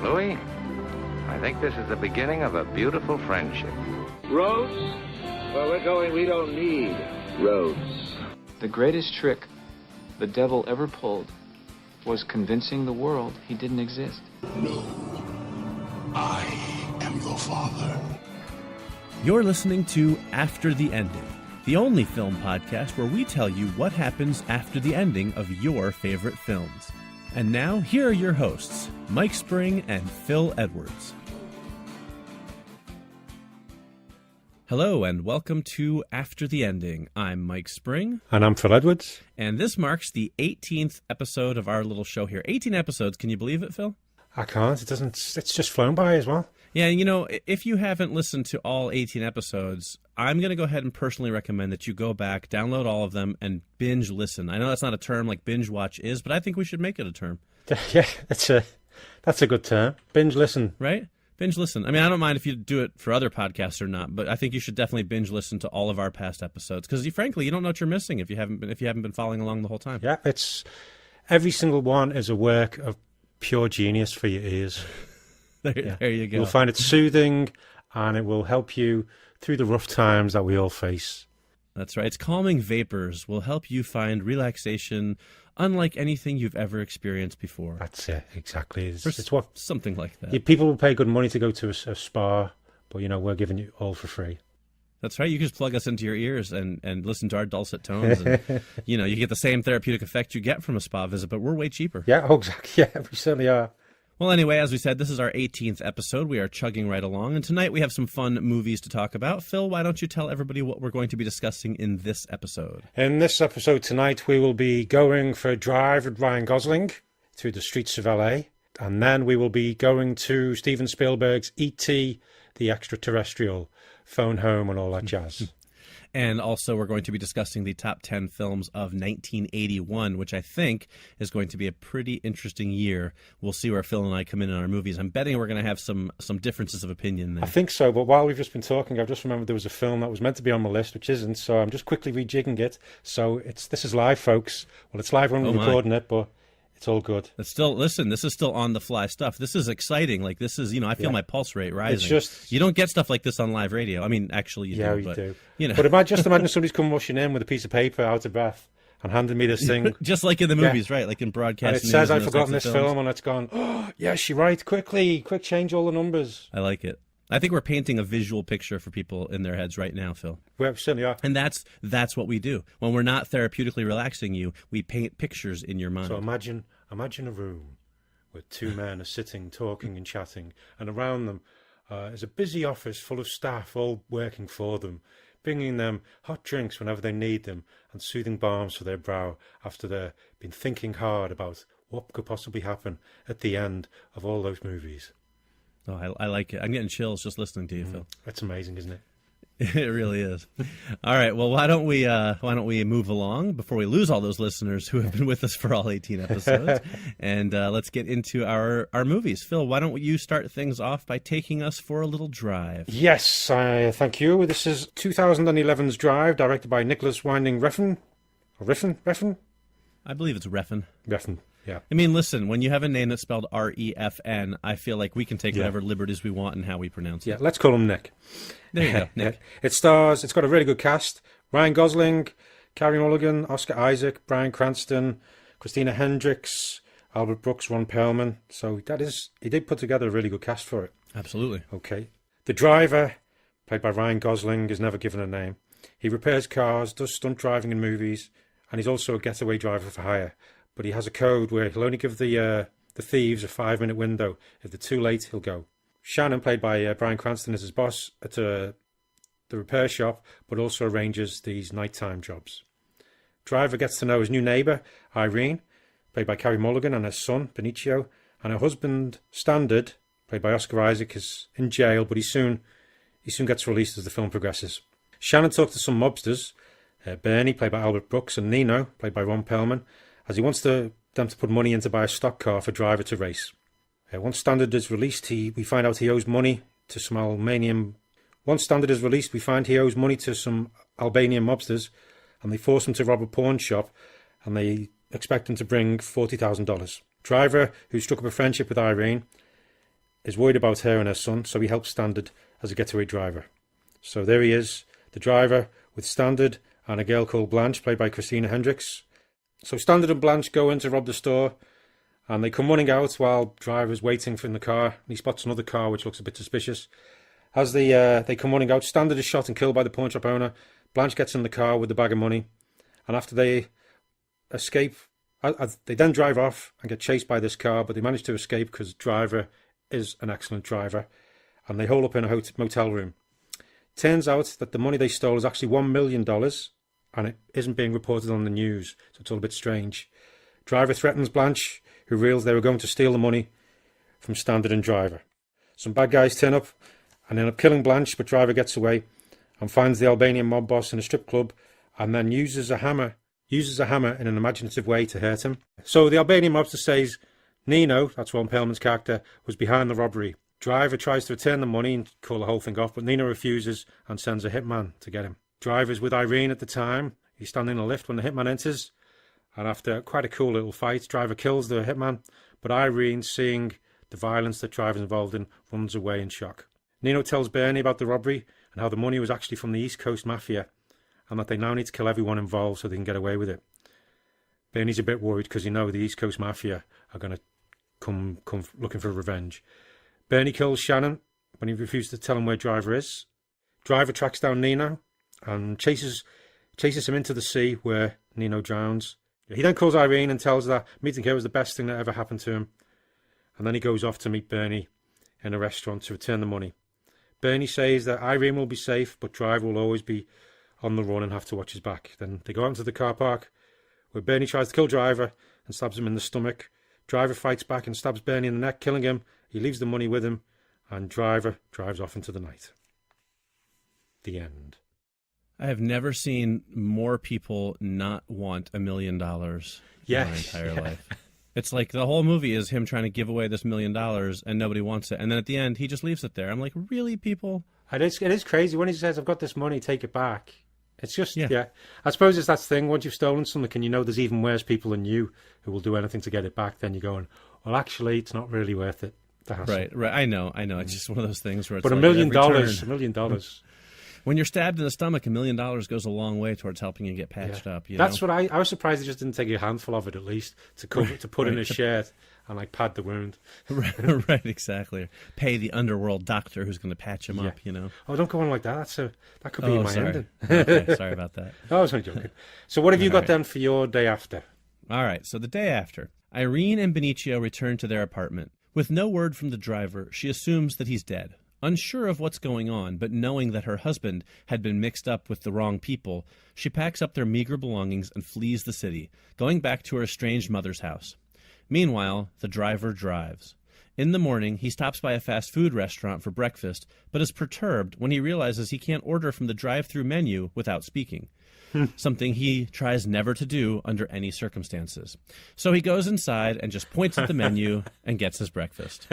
Louis, I think this is the beginning of a beautiful friendship. Roads? Well, we're going, we don't need roads. The greatest trick the devil ever pulled was convincing the world he didn't exist. No, I am your father. You're listening to After the Ending, the only film podcast where we tell you what happens after the ending of your favorite films. And now, here are your hosts, Mike Spring and Phil Edwards. Hello, and welcome to After the Ending. I'm Mike Spring. And I'm Phil Edwards. And this marks the 18th episode of our little show here. 18 episodes, can you believe it, Phil? I can't. It's just flown by as well. Yeah, you know, if you haven't listened to all 18 episodes, I'm going to go ahead and personally recommend that you go back, download all of them, and binge listen. I know that's not a term like binge watch is, but I think we should make it a term. Yeah, that's a good term. Binge listen. Right? Binge listen. I mean, I don't mind if you do it for other podcasts or not, but I think you should definitely binge listen to all of our past episodes because, frankly, you don't know what you're missing if you haven't been following along the whole time. Yeah, it's every single one is a work of pure genius for your ears. There you go. You'll find it soothing, and it will help you through the rough times that we all face. That's right. Its calming vapors will help you find relaxation unlike anything you've ever experienced before. That's it, exactly. It's what something like that. People will pay good money to go to a spa, but we're giving you all for free. That's right. You just plug us into your ears and listen to our dulcet tones. And, you get the same therapeutic effect you get from a spa visit, but we're way cheaper. Yeah, exactly. Yeah, we certainly are. Well, anyway, as we said, this is our 18th episode. We are chugging right along, and tonight we have some fun movies to talk about. Phil, why don't you tell everybody what we're going to be discussing in this episode? In this episode tonight, we will be going for a drive with Ryan Gosling through the streets of LA, and then we will be going to Steven Spielberg's E.T., the Extra-Terrestrial, Phone Home, and all that jazz. And also we're going to be discussing the top 10 films of 1981, which I think is going to be a pretty interesting year. We'll see where Phil and I come in on our movies. I'm betting we're going to have some differences of opinion there. I think so, but while we've just been talking, I've just remembered there was a film that was meant to be on my list, which isn't, so I'm just quickly rejigging it. So this is live, folks. Well, it's live when we're recording it, but it's all good. It's still, listen, this is still on-the-fly stuff. This is exciting. Like, this is, I feel my pulse rate rising. It's just... You don't get stuff like this on live radio. I mean, actually, you do. But just imagine somebody's come rushing in with a piece of paper, out of breath, and handed me this thing. Just like in the movies, right? Like in broadcast. And it says, I've forgotten this film, and it's gone, oh, yes, you're right, quick change all the numbers. I like it. I think we're painting a visual picture for people in their heads right now, Phil. We certainly are. And that's what we do. When we're not therapeutically relaxing you, we paint pictures in your mind. So imagine a room where two men are sitting, talking and chatting, and around them is a busy office full of staff all working for them, bringing them hot drinks whenever they need them and soothing balms for their brow after they've been thinking hard about what could possibly happen at the end of all those movies. Oh, I like it. I'm getting chills just listening to you, Phil. That's amazing, isn't it? It really is. All right. Well, why don't we move along before we lose all those listeners who have been with us for all 18 episodes, and let's get into our movies. Phil, why don't you start things off by taking us for a little drive? Yes, thank you. This is 2011's Drive, directed by Nicholas Winding Refn. Refn? I believe it's Refn. Refn. Yeah. I mean, listen, when you have a name that's spelled R-E-F-N, I feel like we can take whatever liberties we want in how we pronounce it. Yeah, let's call him Nick. There you go, Nick. It's got a really good cast. Ryan Gosling, Carey Mulligan, Oscar Isaac, Bryan Cranston, Christina Hendricks, Albert Brooks, Ron Perlman. So he did put together a really good cast for it. Absolutely. Okay. The driver, played by Ryan Gosling, is never given a name. He repairs cars, does stunt driving in movies, and he's also a getaway driver for hire. But he has a code where he'll only give the thieves a 5-minute window. If they're too late, he'll go. Shannon, played by Bryan Cranston, is his boss at the repair shop, but also arranges these nighttime jobs. Driver gets to know his new neighbour, Irene, played by Carey Mulligan, and her son, Benicio, and her husband, Standard, played by Oscar Isaac, is in jail, but he soon gets released as the film progresses. Shannon talks to some mobsters, Bernie, played by Albert Brooks, and Nino, played by Ron Perlman, as he wants them to put money in to buy a stock car for Driver to race. Once Standard is released, we find out he owes money to some Albanian. Once Standard is released, we find he owes money to some Albanian mobsters, and they force him to rob a pawn shop, and they expect him to bring $40,000. Driver, who struck up a friendship with Irene, is worried about her and her son, so he helps Standard as a getaway driver. So there he is, the driver with Standard and a girl called Blanche, played by Christina Hendricks. So Standard and Blanche go in to rob the store, and they come running out while driver's waiting for in the car. And he spots another car which looks a bit suspicious. As they come running out, Standard is shot and killed by the pawn shop owner. Blanche gets in the car with the bag of money, and after they escape, they then drive off and get chased by this car, but they manage to escape because the driver is an excellent driver, and they hole up in a motel room. Turns out that the money they stole is actually $1 million, and it isn't being reported on the news, so it's all a bit strange. Driver threatens Blanche, who reveals they were going to steal the money from Standard and Driver. Some bad guys turn up and end up killing Blanche, but Driver gets away and finds the Albanian mob boss in a strip club, and then uses a hammer in an imaginative way to hurt him. So the Albanian mobster says Nino, that's Ron Perlman's character, was behind the robbery. Driver tries to return the money and call the whole thing off, but Nino refuses and sends a hitman to get him. Driver's with Irene at the time. He's standing in a lift when the hitman enters, and after quite a cool little fight, Driver kills the hitman, but Irene, seeing the violence that Driver's involved in, runs away in shock. Nino tells Bernie about the robbery and how the money was actually from the East Coast Mafia, and that they now need to kill everyone involved so they can get away with it. Bernie's a bit worried because the East Coast Mafia are going to come looking for revenge. Bernie kills Shannon when he refuses to tell him where Driver is. Driver tracks down Nino and chases him into the sea where Nino drowns. He then calls Irene and tells her that meeting her was the best thing that ever happened to him. And then he goes off to meet Bernie in a restaurant to return the money. Bernie says that Irene will be safe, but Driver will always be on the run and have to watch his back. Then they go out into the car park, where Bernie tries to kill Driver and stabs him in the stomach. Driver fights back and stabs Bernie in the neck, killing him. He leaves the money with him, and Driver drives off into the night. The end. I have never seen more people not want $1 million in my entire life. It's like the whole movie is him trying to give away this $1 million, and nobody wants it. And then at the end, he just leaves it there. I'm like, really, people? It is crazy. When he says, I've got this money, take it back. It's just, yeah. I suppose it's that thing, once you've stolen something and you know there's even worse people than you who will do anything to get it back, then you're going, well, actually, it's not really worth it. Right. I know. It's just one of those things where it's but like $1 million. When you're stabbed in the stomach, $1 million goes a long way towards helping you get patched up. That's what I was surprised they just didn't take a handful of it at least to cover to put in a shirt and like pad the wound. Right, exactly. Pay the underworld doctor who's going to patch him up. Oh, don't go on like that. That could be in my ending. Okay, sorry about that. I was only joking. So what have you got then for your day after? All right. So the day after, Irene and Benicio return to their apartment. With no word from the driver, she assumes that he's dead. Unsure of what's going on, but knowing that her husband had been mixed up with the wrong people, she packs up their meager belongings and flees the city, going back to her estranged mother's house. Meanwhile, the driver drives. In the morning, he stops by a fast food restaurant for breakfast, but is perturbed when he realizes he can't order from the drive-thru menu without speaking. Something he tries never to do under any circumstances. So he goes inside and just points at the menu and gets his breakfast.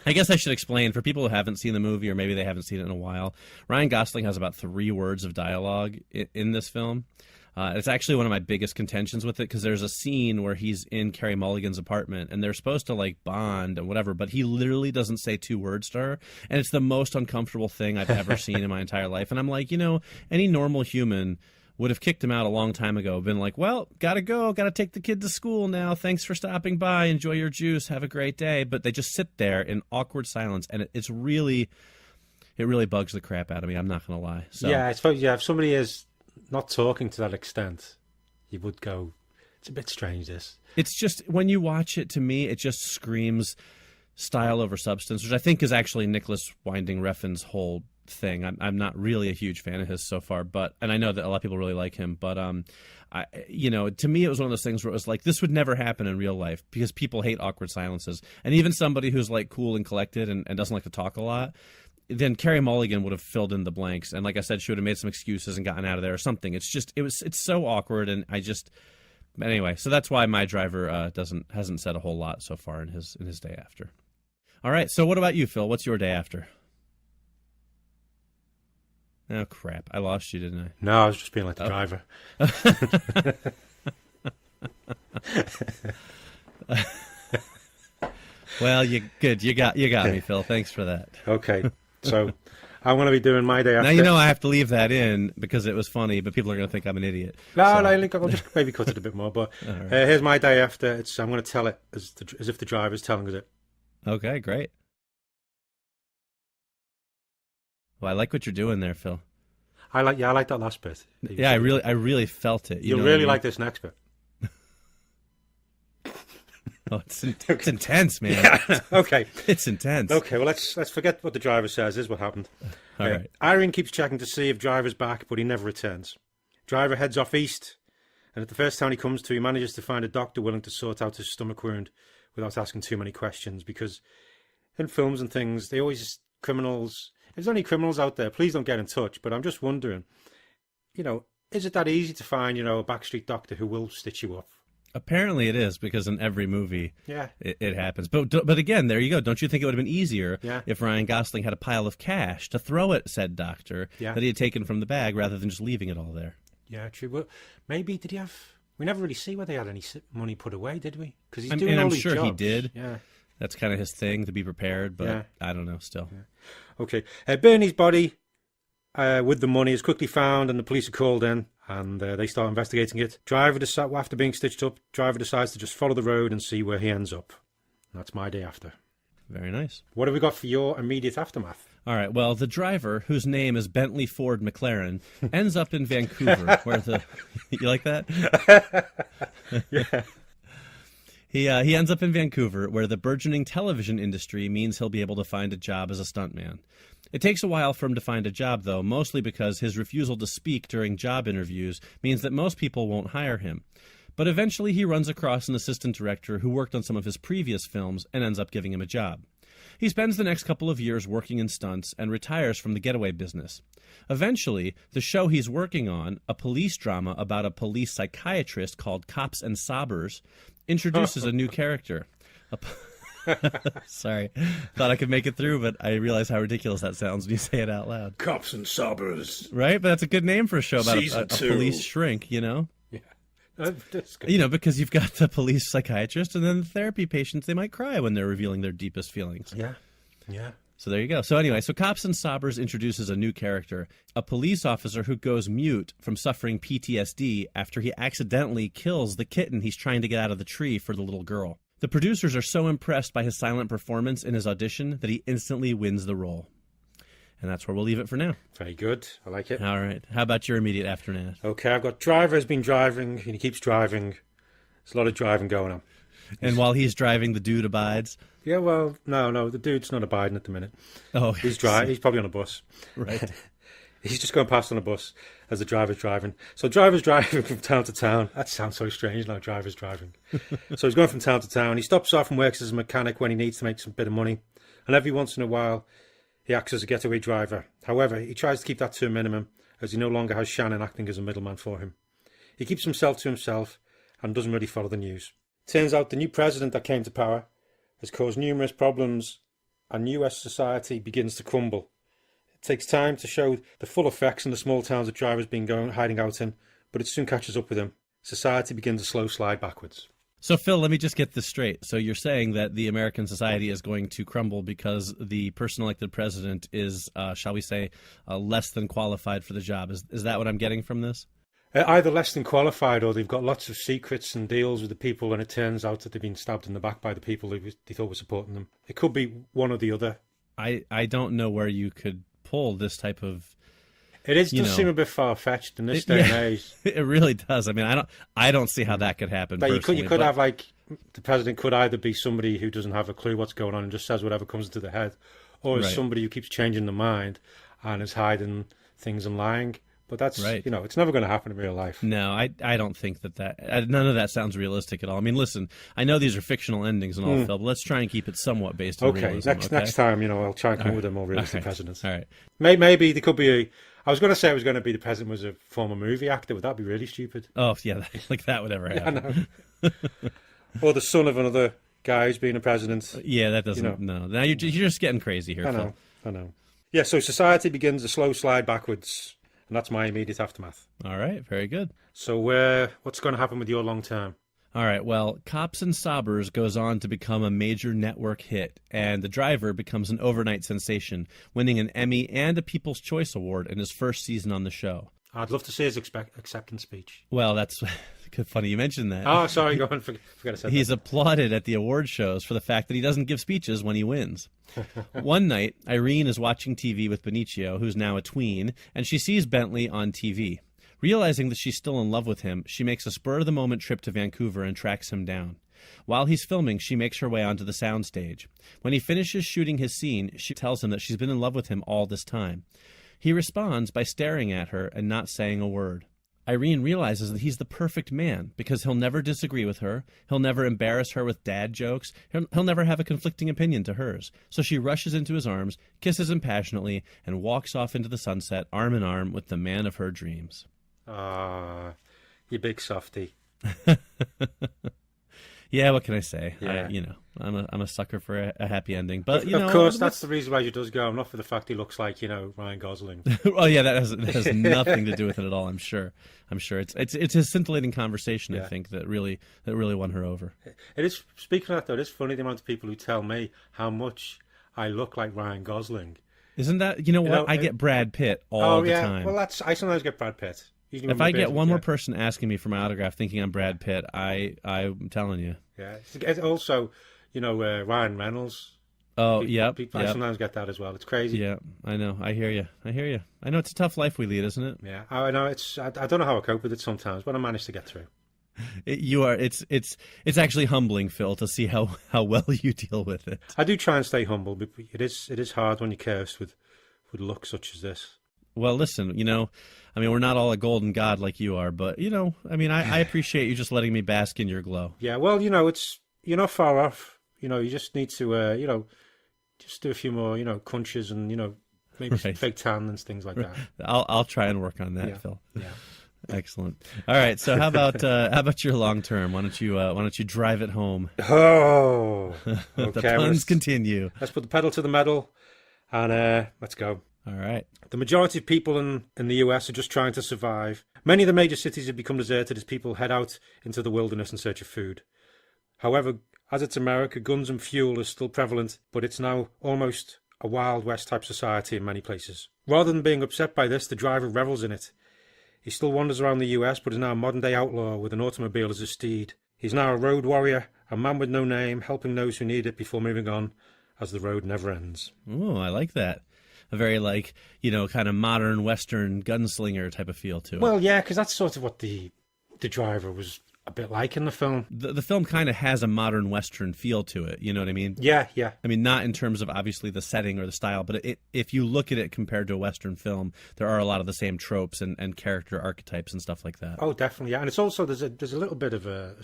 I guess I should explain, for people who haven't seen the movie, or maybe they haven't seen it in a while, Ryan Gosling has about 3 words of dialogue in this film. It's actually one of my biggest contentions with it, because there's a scene where he's in Carey Mulligan's apartment, and they're supposed to, like, bond and whatever, but he literally doesn't say 2 words to her, and it's the most uncomfortable thing I've ever seen in my entire life. And I'm like, any normal human would have kicked him out a long time ago, been like, well, gotta go, gotta take the kid to school now, thanks for stopping by, enjoy your juice, have a great day. But they just sit there in awkward silence, and it really bugs the crap out of me, I'm not gonna lie. So, I suppose, if somebody is not talking to that extent, you would go, it's a bit strange, this. It's just, when you watch it, to me, it just screams style over substance, which I think is actually Nicholas Winding Refn's whole thing. I'm not really a huge fan of his so far, and I know that a lot of people really like him, but to me it was one of those things where it was like, this would never happen in real life, because people hate awkward silences, and even somebody who's like cool and collected and doesn't like to talk a lot, then Carey Mulligan would have filled in the blanks, and like I said, she would have made some excuses and gotten out of there or something. It's so awkward, and anyway, so that's why my driver hasn't said a whole lot so far in his day after. All right, so what about you, Phil? What's your day after? Oh, crap. I lost you, didn't I? No, I was just being like the driver. Well, you got me, Phil. Thanks for that. Okay, so I'm going to be doing my day after. Now you know I have to leave that in because it was funny, but people are going to think I'm an idiot. No, so. no, I'll just maybe cut it a bit more. But here's my day after. I'm going to tell it as if the driver's telling us it. Okay, great. Well, I like what you're doing there, Phil. I like that last bit. Yeah, I really felt it. You'll really like this next bit. Oh, it's intense, man. Yeah. Okay. It's intense. Okay, well, let's forget what the driver says. Is what happened. All right. Irene keeps checking to see if driver's back, but he never returns. Driver heads off east, and at the first town he comes to, he manages to find a doctor willing to sort out his stomach wound without asking too many questions, because in films and things, they always criminals. If there's any criminals out there, please don't get in touch. But I'm just wondering, is it that easy to find, a backstreet doctor who will stitch you up? Apparently it is, because in every movie yeah, it happens. But again, there you go. Don't you think it would have been easier if Ryan Gosling had a pile of cash to throw at said doctor that he had taken from the bag rather than just leaving it all there? Yeah, true. Well, maybe did he have... We never really see whether he had any money put away, did we? Because he's doing all these jobs. He did. Yeah. That's kind of his thing, to be prepared, but I don't know, still. Yeah. Okay. Bernie's body with the money is quickly found and the police are called in and they start investigating it. After being stitched up, driver decides to just follow the road and see where he ends up. And that's my day after. Very nice. What have we got for your immediate aftermath? All right, well, the driver, whose name is Bentley Ford McLaren, ends up in Vancouver, where the... You like that? Yeah. He ends up in Vancouver, where the burgeoning television industry means he'll be able to find a job as a stuntman. It takes a while for him to find a job, though, mostly because his refusal to speak during job interviews means that most people won't hire him. But eventually he runs across an assistant director who worked on some of his previous films and ends up giving him a job. He spends the next couple of years working in stunts and retires from the getaway business. Eventually, the show he's working on, a police drama about a police psychiatrist called Cops and Sobbers, introduces a new character. Sorry. Thought I could make it through, but I realize how ridiculous that sounds when you say it out loud. Cops and Sobbers. Right? But that's a good name for a show about a two. police shrink, Yeah. Because you've got the police psychiatrist and then the therapy patients, they might cry when they're revealing their deepest feelings. Yeah. So there you go. So anyway, Cops and Sobbers introduces a new character, a police officer who goes mute from suffering PTSD after he accidentally kills the kitten he's trying to get out of the tree for the little girl. The producers are so impressed by his silent performance in his audition that he instantly wins the role. And that's where we'll leave it for now. Very good. I like it. All right. How about your immediate aftermath? Okay, I've got driver has been driving, and he keeps driving. There's a lot of driving going on. And while he's driving, the dude abides? Yeah, well, no, the dude's not abiding at the minute. Oh, he's driving. He's probably on a bus. Right. He's just going past on a bus as the driver's driving. So driver's driving from town to town. That sounds so strange now, driver's driving. So he's going from town to town. He stops off and works as a mechanic when he needs to make some bit of money. And every once in a while, he acts as a getaway driver. However, he tries to keep that to a minimum, as he no longer has Shannon acting as a middleman for him. He keeps himself to himself and doesn't really follow the news. Turns out the new president that came to power has caused numerous problems, and US society begins to crumble. It takes time to show the full effects in the small towns that drivers been hiding out in, but it soon catches up with him. Society begins a slow slide backwards. So, Phil, let me just get this straight. So you're saying that the American society is going to crumble because the person elected president is, shall we say, less than qualified for the job. Is that what I'm getting from this? Either less than qualified, or they've got lots of secrets and deals with the people, and it turns out that they've been stabbed in the back by the people they thought were supporting them. It could be one or the other. I don't know where you could pull this type of... It does seem a bit far-fetched in this day and age. It really does. I mean, I don't see how that could happen. But you could have, like, the president could either be somebody who doesn't have a clue what's going on and just says whatever comes into their head, or somebody who keeps changing their mind and is hiding things and lying. But that's, it's never going to happen in real life. No, I don't think that none of that sounds realistic at all. I mean, listen, I know these are fictional endings and all, Phil, but let's try and keep it somewhat based on realism. Next time, I'll try and come up with a more realistic president. All right. Maybe there could be I was going to say it was going to be the president was a former movie actor. Would that be really stupid? Oh, yeah, like that would ever happen. I know. Or the son of another guy who's being a president. Yeah, that doesn't, no. Now you're just getting crazy here, Phil. I know. Yeah, so society begins a slow slide backwards. And that's my immediate aftermath. All right, very good. So what's going to happen with your long term? All right, well, Cops and Sobbers goes on to become a major network hit, and The Driver becomes an overnight sensation, winning an Emmy and a People's Choice Award in his first season on the show. I'd love to see his acceptance speech. Well, that's funny you mentioned that. Oh, sorry, go on. Forget I said He's that. applauded at the award shows for the fact that he doesn't give speeches when he wins. One night, Irene is watching TV with Benicio, who's now a tween, and she sees Bentley on TV. Realizing that she's still in love with him, she makes a spur-of-the-moment trip to Vancouver and tracks him down. While he's filming, she makes her way onto the soundstage. When he finishes shooting his scene, she tells him that she's been in love with him all this time. He responds by staring at her and not saying a word. Irene realizes that he's the perfect man because he'll never disagree with her, he'll never embarrass her with dad jokes, he'll never have a conflicting opinion to hers. So she rushes into his arms, kisses him passionately, and walks off into the sunset arm in arm with the man of her dreams. Ah, you big softy. Yeah, what can I say? Yeah. I'm a sucker for a happy ending. But Of course, that's the reason why she does go. Not for the fact he looks like, Ryan Gosling. Oh yeah, that has nothing to do with it at all. I'm sure. It's his scintillating conversation. I think that really won her over. It is. Speaking of that, though, it's funny the amount of people who tell me how much I look like Ryan Gosling. Isn't that? You know what? I get Brad Pitt all the time. Well, I sometimes get Brad Pitt. If I get one more person asking me for my autograph thinking I'm Brad Pitt, I'm telling you. Yeah. It's also, Ryan Reynolds. Oh, people, I sometimes get that as well. It's crazy. Yeah, I know. I hear you. I know it's a tough life we lead, isn't it? Yeah, I know. I don't know how I cope with it sometimes, but I manage to get through. It's actually humbling, Phil, to see how well you deal with it. I do try and stay humble, but it is hard when you're cursed with luck such as this. Well, listen, we're not all a golden god like you are, but, I appreciate you just letting me bask in your glow. Yeah, well, you're not far off. You just need to, just do a few more, crunches and, maybe some fake tan and things like that. I'll try and work on that, Phil. Yeah. Excellent. All right, so how about your long term? Why don't you drive it home? Oh, okay. The puns continue. Let's put the pedal to the metal and let's go. All right. The majority of people in the US are just trying to survive. Many of the major cities have become deserted as people head out into the wilderness in search of food. However, as it's America, guns and fuel are still prevalent, but it's now almost a Wild West type society in many places. Rather than being upset by this, the driver revels in it. He still wanders around the US, but is now a modern-day outlaw with an automobile as a steed. He's now a road warrior, a man with no name, helping those who need it before moving on, as the road never ends. Oh, I like that. A very, kind of modern Western gunslinger type of feel to it. Well, yeah, because that's sort of what the driver was a bit like in the film. The film kind of has a modern Western feel to it, you know what I mean? Yeah. Not in terms of, obviously, the setting or the style, but if you look at it compared to a Western film, there are a lot of the same tropes and character archetypes and stuff like that. Oh, definitely, yeah. And it's also, there's a little bit of a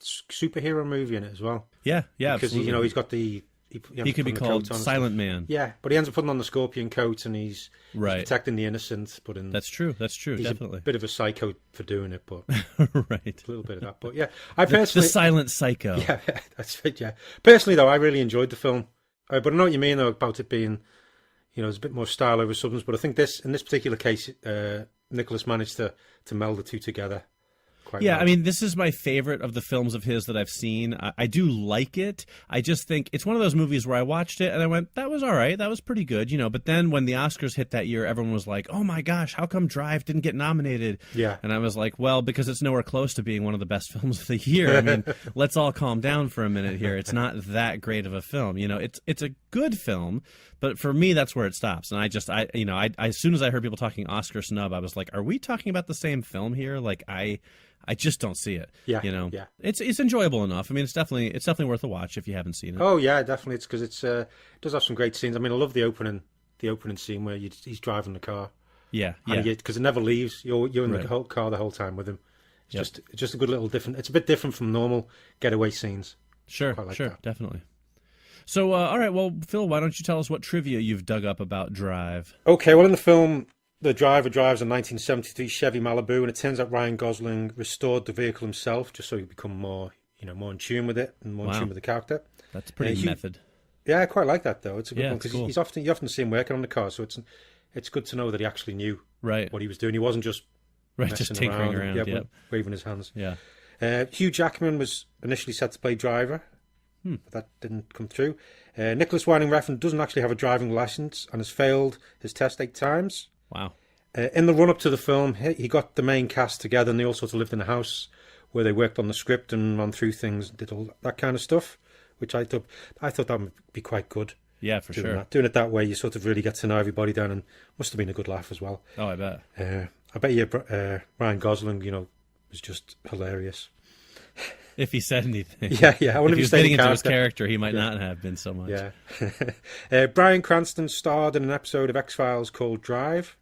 superhero movie in it as well. Yeah, because, absolutely. He's got the... He could be called Silent Man. Yeah, but he ends up putting on the scorpion coat and he's protecting the innocent. But that's true, he's definitely. A bit of a psycho for doing it, but right, a little bit of that. But yeah, I personally... The silent psycho. Yeah, that's it, yeah. Personally, though, I really enjoyed the film. But I know what you mean, though, about it being, there's a bit more style over substance. But I think in this particular case, Nicholas managed to meld the two together. Yeah, well. This is my favorite of the films of his that I've seen. I do like it. I just think it's one of those movies where I watched it and I went, that was all right. That was pretty good, But then when the Oscars hit that year, everyone was like, oh my gosh, how come Drive didn't get nominated? Yeah. And I was like, well, because it's nowhere close to being one of the best films of the year. Let's all calm down for a minute here. It's not that great of a film. It's a good film, but for me, that's where it stops. And I as soon as I heard people talking Oscar snub, I was like, are we talking about the same film here? I just don't see it. Yeah, yeah. It's enjoyable enough. It's definitely worth a watch if you haven't seen it. Oh yeah, definitely. It's because it does have some great scenes. I love the opening scene where he's driving the car. Yeah. Because it never leaves. You're in the whole car the whole time with him. It's just a good little different. It's a bit different from normal getaway scenes. Sure, definitely. So, all right. Well, Phil, why don't you tell us what trivia you've dug up about Drive? Okay. Well, in the film, the driver drives a 1973 Chevy Malibu, and it turns out Ryan Gosling restored the vehicle himself just so he could become more in tune with it and more in tune with the character. That's pretty method. Yeah, I quite like that though. It's a good one because cool. you often see him working on the car, so it's good to know that he actually knew what he was doing. He wasn't just just tinkering around, waving his hands. Yeah. Hugh Jackman was initially set to play Driver, but that didn't come through. Nicholas Winding Refn doesn't actually have a driving license and has failed his test 8 times. Wow. In the run-up to the film, he got the main cast together and they all sort of lived in a house where they worked on the script and ran through things, did all that kind of stuff, which I thought that would be quite good. Yeah, for sure. Doing it that way, you sort of really get to know everybody down, and must have been a good laugh as well. Oh, I bet. I bet you Ryan Gosling, was just hilarious. If he said anything. Yeah. I wonder if he was getting into his character, he might not have been so much. Yeah. Bryan Cranston starred in an episode of X-Files called Drive,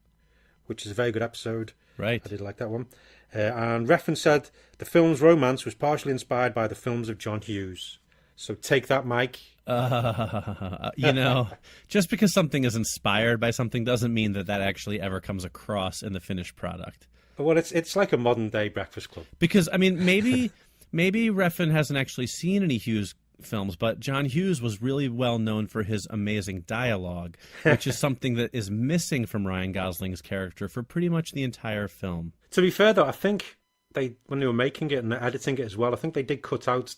which is a very good episode. Right. I did like that one. And Refn said the film's romance was partially inspired by the films of John Hughes. So take that, Mike. Just because something is inspired by something doesn't mean that actually ever comes across in the finished product. Well, it's like a modern day Breakfast Club. Because, I mean, maybe Refn hasn't actually seen any Hughes films, but John Hughes was really well known for his amazing dialogue, which is something that is missing from Ryan Gosling's character for pretty much the entire film. To be fair, though, I think when they were making it and editing it as well, I think they did cut out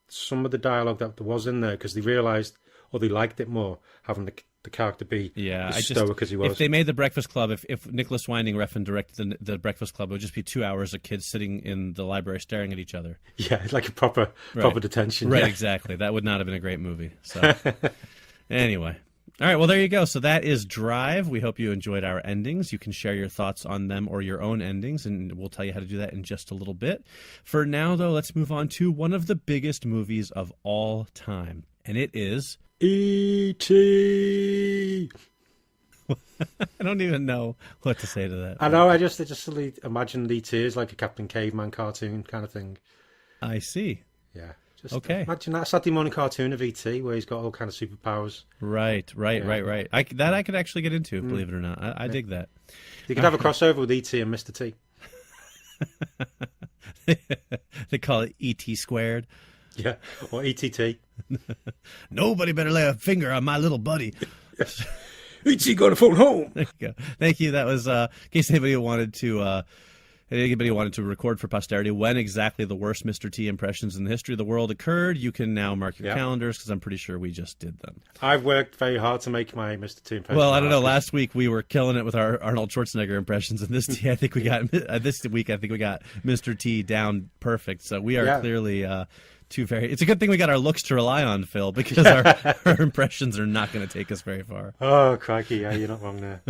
some of the dialogue that there was in there because they realised, or they liked it more, having the character be as stoic as he was. If they made The Breakfast Club, if Nicholas Winding Refn directed the Breakfast Club, it would just be 2 hours of kids sitting in the library staring at each other. Yeah, like a proper detention. Right, yeah. Exactly. That would not have been a great movie. So, anyway. All right, well, there you go. So that is Drive. We hope you enjoyed our endings. You can share your thoughts on them or your own endings, and we'll tell you how to do that in just a little bit. For now, though, let's move on to one of the biggest movies of all time, and it is... E.T. I don't even know what to say to that. I know, I just imagined E.T. as like a Captain Caveman cartoon kind of thing. I see. Yeah. Just okay. Imagine that Saturday morning cartoon of E.T. where he's got all kind of superpowers. Right. I could actually get into, believe it or not. I dig that. You could have a crossover with E.T. and Mr. T. They call it E.T. squared. Yeah, or ETT. Nobody better lay a finger on my little buddy. E.T. got a phone home. There you go. Thank you. That was in case anybody wanted to record for posterity when exactly the worst Mr. T impressions in the history of the world occurred. You can now mark your calendars because I'm pretty sure we just did them. I've worked very hard to make my Mr. T impression. Well, I don't know. Last week we were killing it with our Arnold Schwarzenegger impressions, and this week I think we got Mr. T down perfect. So we are clearly. It's a good thing we got our looks to rely on, Phil, because our impressions are not going to take us very far. Oh, crikey. Yeah, you're not wrong there.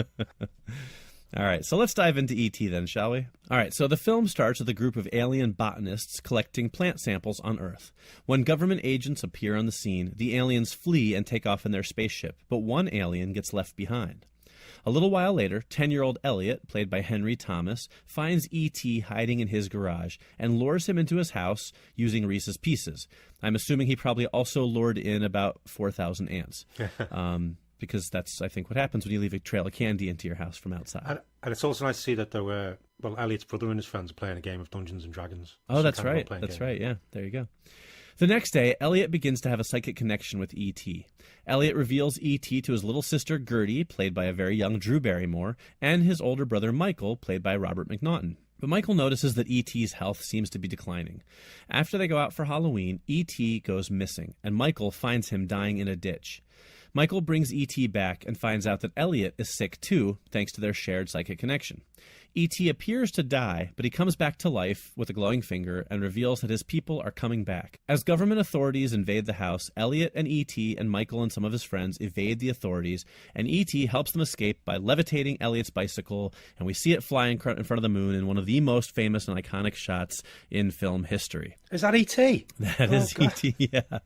All right, so let's dive into E.T. then, shall we? All right, so the film starts with a group of alien botanists collecting plant samples on Earth. When government agents appear on the scene, the aliens flee and take off in their spaceship, but one alien gets left behind. A little while later, 10-year-old Elliot, played by Henry Thomas, finds E.T. hiding in his garage and lures him into his house using Reese's Pieces. I'm assuming he probably also lured in about 4,000 ants. Because that's, I think, what happens when you leave a trail of candy into your house from outside. And it's also nice to see that there were, Elliot's brother and his friends are playing a game of Dungeons and Dragons. Oh, that's right. That's right, yeah. There you go. The next day, Elliot begins to have a psychic connection with E.T. Elliot reveals E.T. to his little sister Gertie, played by a very young Drew Barrymore, and his older brother Michael, played by Robert McNaughton. But Michael notices that E.T.'s health seems to be declining. After they go out for Halloween, E.T. goes missing, and Michael finds him dying in a ditch. Michael brings E.T. back and finds out that Elliot is sick too, thanks to their shared psychic connection. E.T. appears to die, but he comes back to life with a glowing finger and reveals that his people are coming back. As government authorities invade the house, Elliot and E.T. and Michael and some of his friends evade the authorities, and E.T. helps them escape by levitating Elliot's bicycle, and we see it fly in front of the moon in one of the most famous and iconic shots in film history. Is that E.T.? That is E.T., yeah.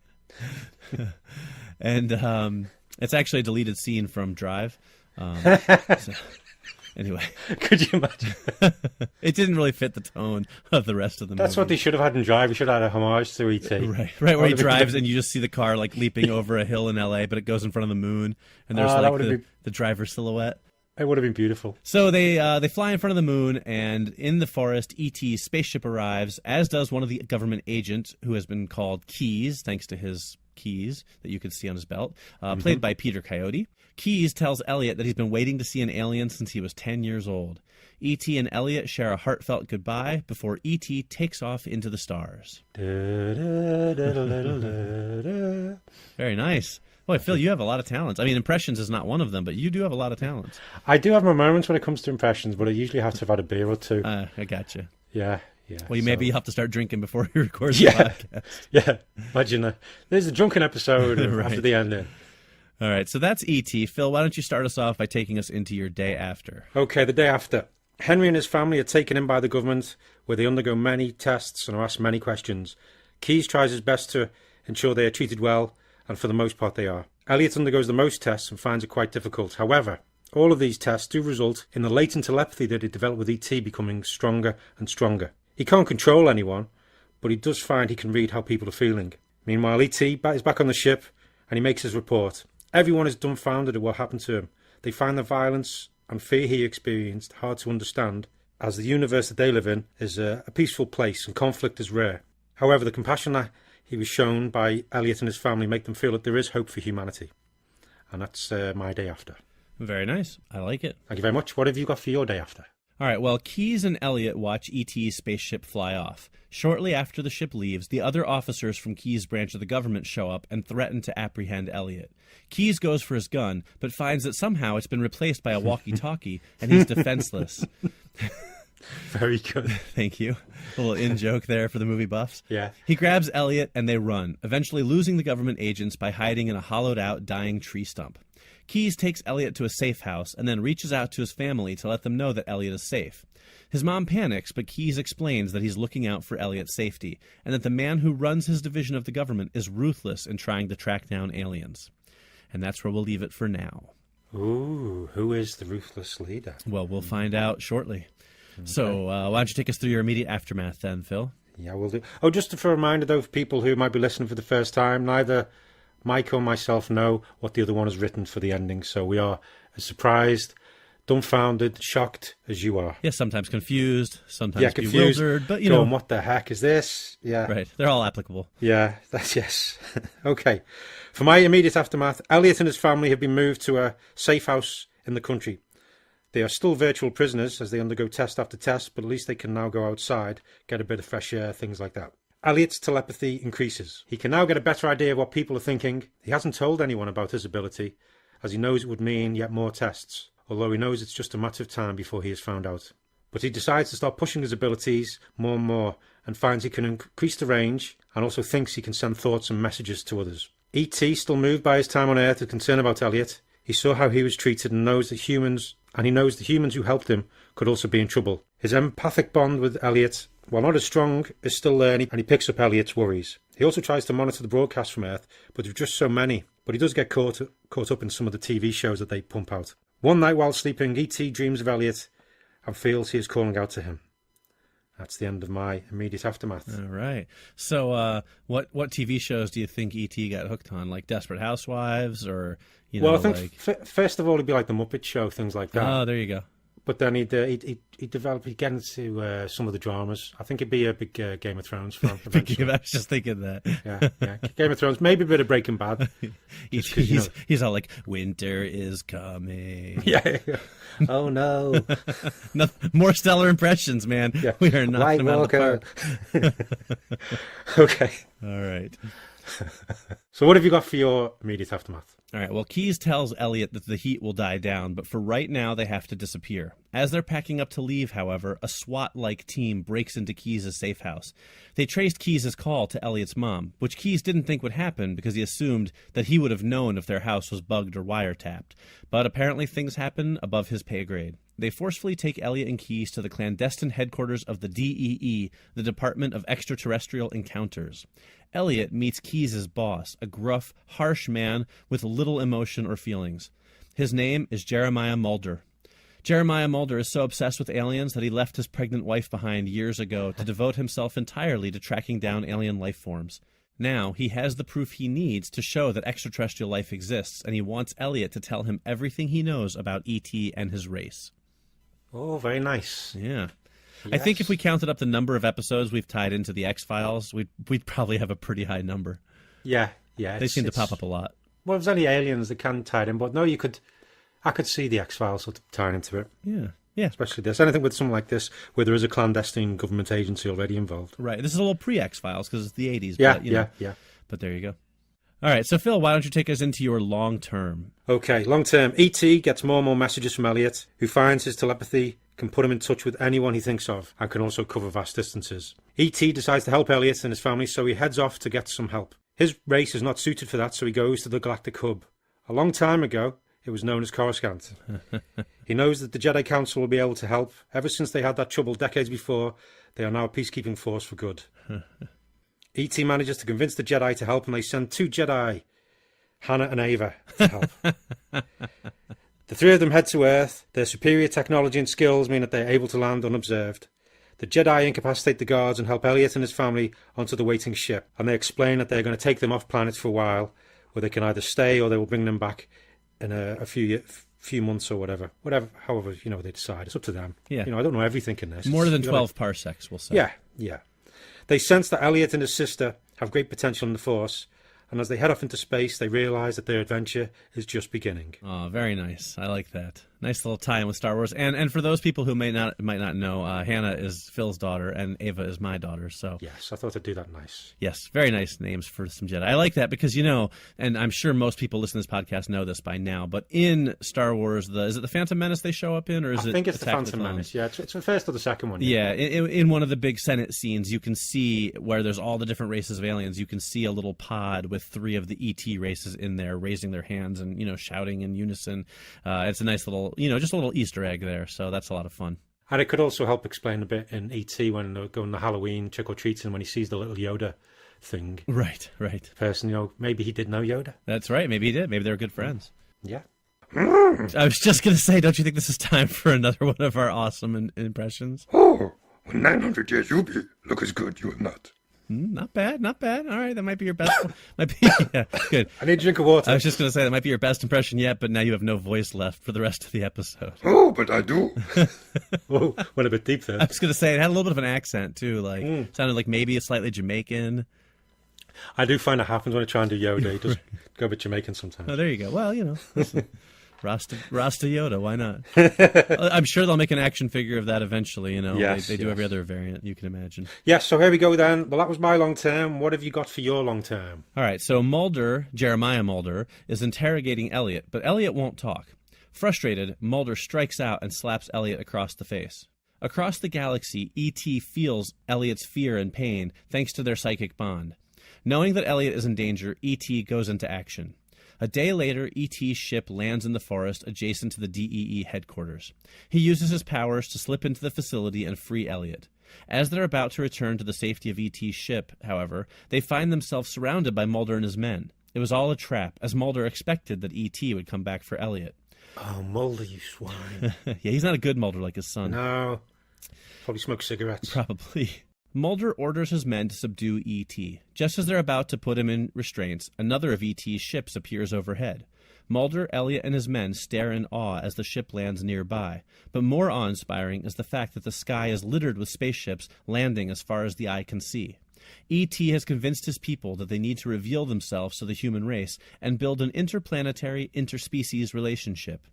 And it's actually a deleted scene from Drive. Anyway. Could you imagine? It didn't really fit the tone of the rest of the movie. That's what they should have had in Drive. We should have had a homage to E.T. Right, where he drives and you just see the car like leaping over a hill in L.A., but it goes in front of the moon, and there's the driver's silhouette. It would have been beautiful. So they fly in front of the moon, and in the forest, E.T.'s spaceship arrives, as does one of the government agents, who has been called Keys, thanks to his keys that you could see on his belt, played by Peter Coyote. Keyes tells Elliot that he's been waiting to see an alien since he was 10 years old. E.T. and Elliot share a heartfelt goodbye before E.T. takes off into the stars. Very nice. Boy, Phil, you have a lot of talents. I mean, impressions is not one of them, but you do have a lot of talents. I do have my moments when it comes to impressions, but I usually have to have had a beer or two. I gotcha. Yeah. Well, maybe you have to start drinking before you record the podcast. Yeah, imagine there's a drunken episode Right. after the ending. All right, so that's E.T. Phil, why don't you start us off by taking us into your day after? Okay, the day after. Henry and his family are taken in by the government, where they undergo many tests and are asked many questions. Keyes tries his best to ensure they are treated well, and for the most part they are. Elliot undergoes the most tests and finds it quite difficult. However, all of these tests do result in the latent telepathy that he developed with E.T. becoming stronger and stronger. He can't control anyone, but he does find he can read how people are feeling. Meanwhile, E.T. is back on the ship, and he makes his report. Everyone is dumbfounded at what happened to him. They find the violence and fear he experienced hard to understand, as the universe that they live in is a peaceful place and conflict is rare. However, the compassion that he was shown by Elliot and his family make them feel that there is hope for humanity. And that's my day after. Very nice. I like it. Thank you very much. What have you got for your day after? All right, well, Keyes and Elliot watch E.T.'s spaceship fly off. Shortly after the ship leaves, the other officers from Keyes' branch of the government show up and threaten to apprehend Elliot. Keyes goes for his gun, but finds that somehow it's been replaced by a walkie-talkie, and he's defenseless. Very good. Thank you. A little in-joke there for the movie buffs. Yeah. He grabs Elliot, and they run, eventually losing the government agents by hiding in a hollowed-out, dying tree stump. Keyes takes Elliot to a safe house and then reaches out to his family to let them know that Elliot is safe. His mom panics, but Keyes explains that he's looking out for Elliot's safety and that the man who runs his division of the government is ruthless in trying to track down aliens. And that's where we'll leave it for now. Ooh, who is the ruthless leader? Well, we'll find out shortly. Okay. So why don't you take us through your immediate aftermath then, Phil? Yeah, we'll do. Oh, just for a reminder, though, for people who might be listening for the first time, neither Mike or myself know what the other one has written for the ending, so we are as surprised, dumbfounded, shocked as you are. Yeah, sometimes confused, sometimes confused, bewildered, but you know. What the heck is this? Yeah. Right, they're all applicable. Yeah, that's yes. Okay. For my immediate aftermath, Elliot and his family have been moved to a safe house in the country. They are still virtual prisoners as they undergo test after test, but at least they can now go outside, get a bit of fresh air, things like that. Elliot's telepathy increases. He can now get a better idea of what people are thinking. He hasn't told anyone about his ability, as he knows it would mean yet more tests, although he knows it's just a matter of time before he is found out. But he decides to start pushing his abilities more and more, and finds he can increase the range, and also thinks he can send thoughts and messages to others. E.T., still moved by his time on Earth, is concerned about Elliot. He saw how he was treated and knows the humans who helped him could also be in trouble. His empathic bond with Elliot, while not as strong, is still there, and he picks up Elliot's worries. He also tries to monitor the broadcast from Earth, but there are just so many. But he does get caught up in some of the TV shows that they pump out. One night while sleeping, E.T. dreams of Elliot and feels he is calling out to him. That's the end of my immediate aftermath. All right. So what TV shows do you think E.T. got hooked on? Like Desperate Housewives or, Well, I think first of all, it'd be like The Muppet Show, things like that. Oh, there you go. But then he'd get into some of the dramas. I think it'd be a big Game of Thrones fan. I was just thinking that. Yeah. Game of Thrones, maybe a bit of Breaking Bad. He's all like, winter is coming. Yeah. Oh, no. More stellar impressions, man. Yeah. We are knocking them out of the park. Okay. All right. So what have you got for your immediate aftermath? All right, well, Keyes tells Elliot that the heat will die down, but for right now, they have to disappear. As they're packing up to leave, however, a SWAT-like team breaks into Keyes' safe house. They traced Keyes' call to Elliot's mom, which Keyes didn't think would happen because he assumed that he would have known if their house was bugged or wiretapped. But apparently things happen above his pay grade. They forcefully take Elliot and Keyes to the clandestine headquarters of the DEE, the Department of Extra-Terrestrial Encounters. Elliot meets Keyes' boss, a gruff, harsh man with little emotion or feelings. His name is Jeremiah Mulder. Jeremiah Mulder is so obsessed with aliens that he left his pregnant wife behind years ago to devote himself entirely to tracking down alien life forms. Now, he has the proof he needs to show that extraterrestrial life exists, and he wants Elliot to tell him everything he knows about E.T. and his race. Oh, very nice. Yeah. Yes. I think if we counted up the number of episodes we've tied into the X-Files, we'd probably have a pretty high number. Yeah. Yeah, they seem to pop up a lot. Well, there's only aliens that can tie it in, but no, I could see the X-Files sort of tying into it. Yeah. Yeah. Especially this. Anything with something like this, where there is a clandestine government agency already involved. Right. This is a little pre-X-Files because it's the 80s. Yeah, but, yeah. But there you go. All right, so Phil, why don't you take us into your long term? Okay, long term. E.T. gets more and more messages from Elliot, who finds his telepathy can put him in touch with anyone he thinks of and can also cover vast distances. E.T. decides to help Elliot and his family, so he heads off to get some help. His race is not suited for that, so he goes to the Galactic Hub. A long time ago, it was known as Coruscant. He knows that the Jedi Council will be able to help. Ever since they had that trouble decades before, they are now a peacekeeping force for good. E.T. manages to convince the Jedi to help, and they send 2 Jedi, Hannah and Ava, to help. The 3 of them head to Earth. Their superior technology and skills mean that they are able to land unobserved. The Jedi incapacitate the guards and help Elliot and his family onto the waiting ship, and they explain that they're going to take them off planet for a while, where they can either stay or they will bring them back in a few months or whatever, however, they decide. It's up to them. Yeah. I don't know everything in this. More than 12 parsecs, we'll say. Yeah. They sense that Elliot and his sister have great potential in the Force, and as they head off into space, they realise that their adventure is just beginning. Oh, very nice. I like that. Nice little tie-in with Star Wars. And for those people who might not know, Hannah is Phil's daughter, and Ava is my daughter. So yes, I thought I'd do that nice. Yes, very nice names for some Jedi. I like that because, and I'm sure most people listening to this podcast know this by now, but in Star Wars, is it the Phantom Menace they show up in, or is it? I think it's the Attack of Phantom Clones? Menace. Yeah, it's the first or the second one. Yeah, in one of the big Senate scenes, you can see where there's all the different races of aliens. You can see a little pod with 3 of the ET races in there, raising their hands and shouting in unison. It's a nice little, just a little Easter egg there. So that's a lot of fun. And it could also help explain a bit in E.T. when they're going to Halloween trick-or-treating, when he sees the little Yoda thing. Right. Person, maybe he did know Yoda. That's right. Maybe he did. Maybe they were good friends. Yeah. I was just going to say, don't you think this is time for another one of our awesome impressions? Oh, 900 years you'll be. Look as good you have not. Not bad. All right, that might be your best. Yeah, good. I need a drink of water. I was just going to say that might be your best impression yet, but now you have no voice left for the rest of the episode. Oh, but I do. Oh, went a bit deep there. I was going to say it had a little bit of an accent too, sounded like maybe a slightly Jamaican. I do find it happens when I try and do Yoda. He does go a bit Jamaican sometimes. Oh, there you go. Well, listen. Rasta Yoda, why not? I'm sure they'll make an action figure of that eventually, Yes, they do every other variant, you can imagine. Yes, so here we go then. Well, that was my long term. What have you got for your long term? All right, so Jeremiah Mulder, is interrogating Elliot, but Elliot won't talk. Frustrated, Mulder strikes out and slaps Elliot across the face. Across the galaxy, E.T. feels Elliot's fear and pain thanks to their psychic bond. Knowing that Elliot is in danger, E.T. goes into action. A day later, E.T.'s ship lands in the forest adjacent to the DEE headquarters. He uses his powers to slip into the facility and free Elliot. As they're about to return to the safety of E.T.'s ship, however, they find themselves surrounded by Mulder and his men. It was all a trap, as Mulder expected that E.T. would come back for Elliot. Oh, Mulder, you swine. Yeah, he's not a good Mulder like his son. No. Probably smokes cigarettes. Probably. Mulder orders his men to subdue E.T. Just as they're about to put him in restraints, another of E.T.'s ships appears overhead. Mulder, Elliot, and his men stare in awe as the ship lands nearby, but more awe-inspiring is the fact that the sky is littered with spaceships landing as far as the eye can see. E.T. has convinced his people that they need to reveal themselves to the human race and build an interplanetary, interspecies relationship.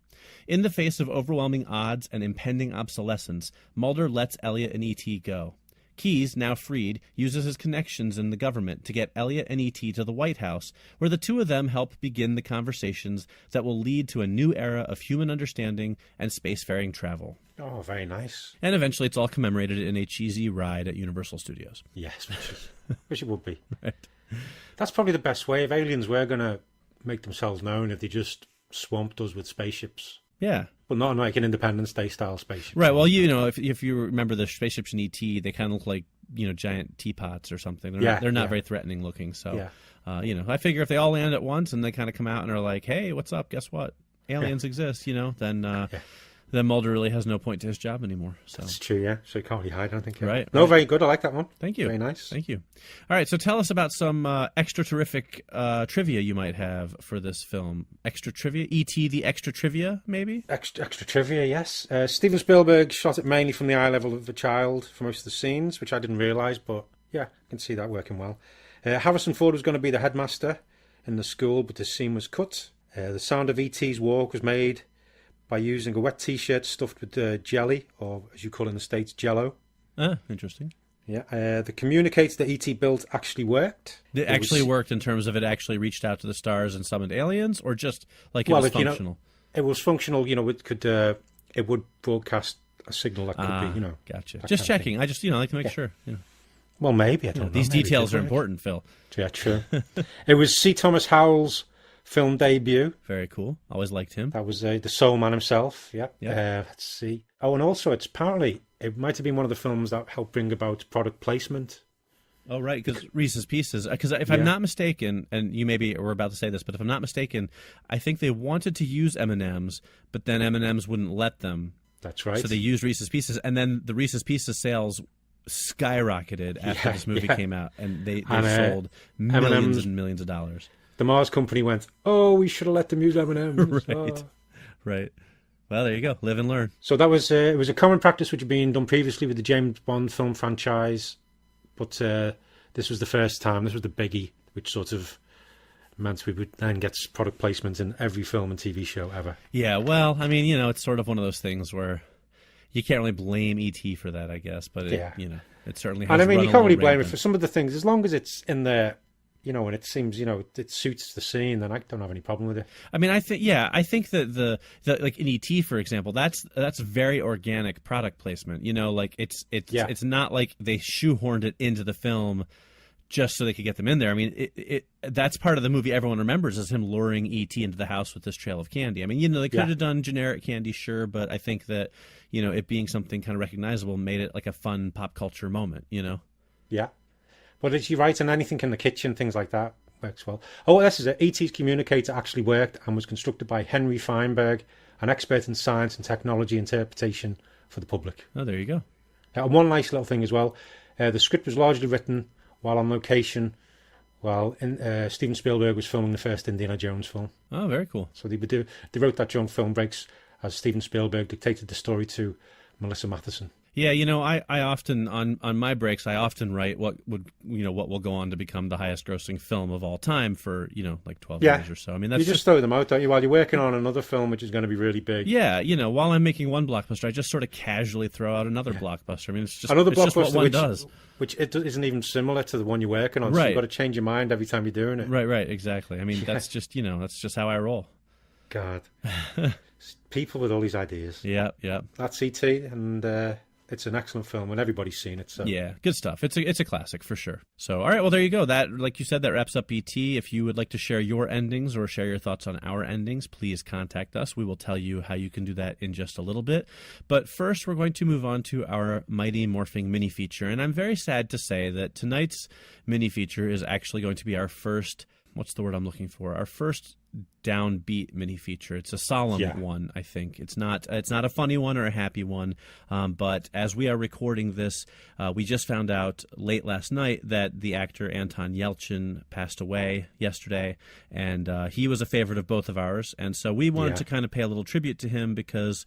In the face of overwhelming odds and impending obsolescence, Mulder lets Elliot and E.T. go. Keyes, now freed, uses his connections in the government to get Elliot and E.T. to the White House, where the 2 of them help begin the conversations that will lead to a new era of human understanding and spacefaring travel. Oh, very nice. And eventually it's all commemorated in a cheesy ride at Universal Studios. Yes, wish it would be. Right. That's probably the best way. If aliens were going to make themselves known, if they just swamped us with spaceships. Yeah. Well, not like an Independence Day style spaceship. Right. Well, if you remember the spaceships in E.T., they kind of look like, giant teapots or something. They're not very threatening looking. So, I figure if they all land at once and they kind of come out and are like, hey, what's up? Guess what? Aliens exist, then Mulder really has no point to his job anymore. So. That's true, yeah. So you can't really hide, I don't think. Yeah. Right. No, very good. I like that one. Thank you. Very nice. Thank you. All right, so tell us about some extra terrific trivia you might have for this film. Extra trivia? E.T. the extra trivia, maybe? Extra trivia, yes. Steven Spielberg shot it mainly from the eye level of the child for most of the scenes, which I didn't realise, but yeah, I can see that working well. Harrison Ford was going to be the headmaster in the school, but the scene was cut. The sound of E.T.'s walk was made by using a wet T-shirt stuffed with jelly, or as you call it in the States, Jello. Ah, interesting. Yeah, the communicator that E.T. built actually worked. It actually worked in terms of it actually reached out to the stars and summoned aliens, or just like it was functional? It was functional. It would broadcast a signal that could be, Gotcha. Just checking. I just, like to make sure. Well, maybe. I don't know. These details are important, Phil. Yeah, true. It was C. Thomas Howell's film debut. Very cool. Always liked him. That was the soul man himself. Yeah. Let's see. Oh, and also it might have been one of the films that helped bring about product placement. Oh, right, because Reese's Pieces. Because if I'm not mistaken, and you maybe were about to say this, but if I'm not mistaken, I think they wanted to use M&Ms, but then M&Ms wouldn't let them. That's right. So they used Reese's Pieces, and then the Reese's Pieces sales skyrocketed after this movie came out, and they sold millions and millions of dollars. The Mars company went, "Oh, we should have let them use M&Ms." Right. Well, there you go. Live and learn. So that was it was a common practice which had been done previously with the James Bond film franchise, but this was the first time. This was the biggie, which sort of meant we would then get product placement in every film and TV show ever. Yeah, well, I mean, it's sort of one of those things where you can't really blame E.T. for that, I guess, but it certainly has. And I mean, you can't really blame it for some of the things, as long as it's in there. And it seems, it suits the scene, then I don't have any problem with it. I mean, I think that the like in E.T., for example, that's very organic product placement. It's not like they shoehorned it into the film just so they could get them in there. I mean, that's part of the movie everyone remembers is him luring E.T. into the house with this trail of candy. I mean, they could have done generic candy, sure, but I think that, it being something kind of recognizable made it like a fun pop culture moment, Yeah. But as you write, and anything in the kitchen, things like that works well. Oh, this is it. E.T.'s communicator actually worked and was constructed by Henry Feinberg, an expert in science and technology interpretation for the public. Oh, there you go. And one nice little thing as well. The script was largely written while on location, while Steven Spielberg was filming the first Indiana Jones film. Oh, very cool. So they wrote that during film breaks as Steven Spielberg dictated the story to Melissa Matheson. Yeah, I often on my breaks I often write what will go on to become the highest grossing film of all time for like 12 years or so. I mean, that's you just throw them out, don't you, while you're working on another film which is going to be really big. Yeah, while I'm making one blockbuster, I just sort of casually throw out another blockbuster. I mean, it's just another blockbuster just what one does, which it isn't even similar to the one you're working on. Right. So you've got to change your mind every time you're doing it. Right, exactly. I mean, that's just that's just how I roll. God, people with all these ideas. Yeah. That's E.T. and. It's an excellent film, and everybody's seen it. So yeah, good stuff. It's a classic for sure. So all right, well there you go. That, like you said, that wraps up E.T. If you would like to share your endings or share your thoughts on our endings, please contact us. We will tell you how you can do that in just a little bit. But first, we're going to move on to our Mighty Morphing mini feature, and I'm very sad to say that tonight's mini feature is actually going to be our first. What's the word I'm looking for? Our first downbeat mini feature. It's a solemn one, I think. It's not a funny one or a happy one, but as we are recording this, we just found out late last night that the actor Anton Yelchin passed away yesterday, and he was a favorite of both of ours, and so we wanted to kind of pay a little tribute to him because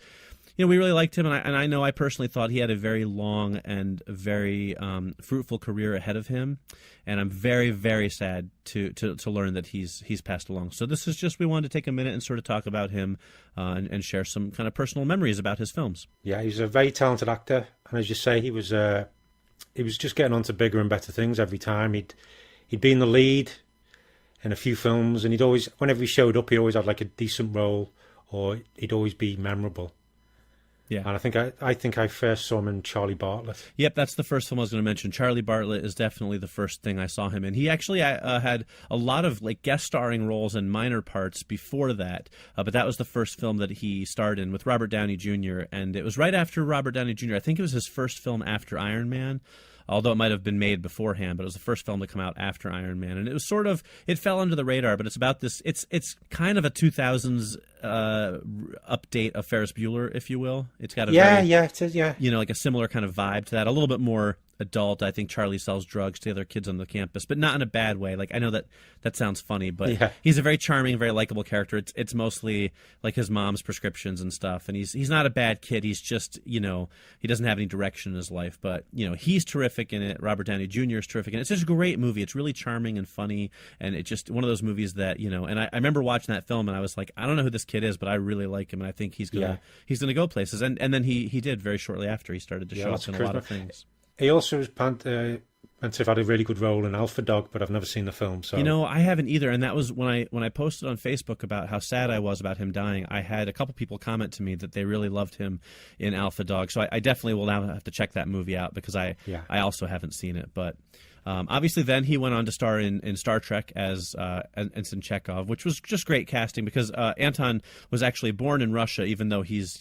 we really liked him, and I know I personally thought he had a very long and very fruitful career ahead of him, and I'm very, very sad to learn that he's passed along. So this is just, we wanted to take a minute and sort of talk about him and share some kind of personal memories about his films. Yeah, he's a very talented actor, and as you say, he was just getting on to bigger and better things every time. He'd been the lead in a few films, and whenever he showed up, he always had like a decent role, or he'd always be memorable. Yeah, and I think I first saw him in Charlie Bartlett. Yep, that's the first film I was going to mention. Charlie Bartlett is definitely the first thing I saw him in. He actually had a lot of like guest starring roles and minor parts before that, but that was the first film that he starred in with Robert Downey Jr. And it was right after Robert Downey Jr. I think it was his first film after Iron Man. Although it might have been made beforehand, but it was the first film to come out after Iron Man, and it was it fell under the radar. But it's about this. It's kind of a 2000s update of Ferris Bueller, if you will. It's got a it is, like a similar kind of vibe to that, a little bit more adult. I think Charlie sells drugs to the other kids on the campus, but not in a bad way. Like, I know that sounds funny, but he's a very charming, very likable character. It's mostly like his mom's prescriptions and stuff, and he's not a bad kid. He's just, he doesn't have any direction in his life, but he's terrific in it. Robert Downey Jr. is terrific, and it's just a great movie. It's really charming and funny, and it's just one of those movies that and I remember watching that film, and I was like, I don't know who this kid is, but I really like him, and I think he's gonna go places. And then he did very shortly after. He started to show up in a lot of things. He also was meant to have had a really good role in Alpha Dog, but I've never seen the film. So I haven't either, and that was when I posted on Facebook about how sad I was about him dying. I had a couple people comment to me that they really loved him in Alpha Dog, so I definitely will now have to check that movie out because I also haven't seen it, but. Obviously, then he went on to star in Star Trek as Ensign Chekhov, which was just great casting because Anton was actually born in Russia, even though he's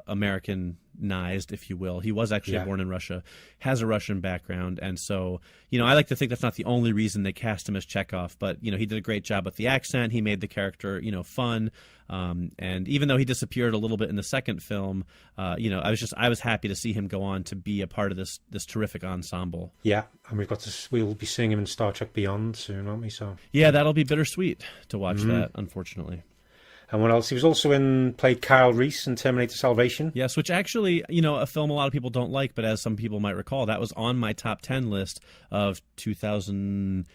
Americanized, if you will. He was actually born in Russia, has a Russian background, and so I like to think that's not the only reason they cast him as Chekhov, but he did a great job with the accent. He made the character fun, and even though he disappeared a little bit in the second film, I was happy to see him go on to be a part of this terrific ensemble. Yeah, and we'll be seeing him in Star Trek Beyond soon, aren't we? So yeah, that'll be bittersweet to watch that, unfortunately. And what else? He was also played Kyle Reese in Terminator Salvation. Yes, which actually, a film a lot of people don't like, but as some people might recall, that was on my top 10 list of 2000.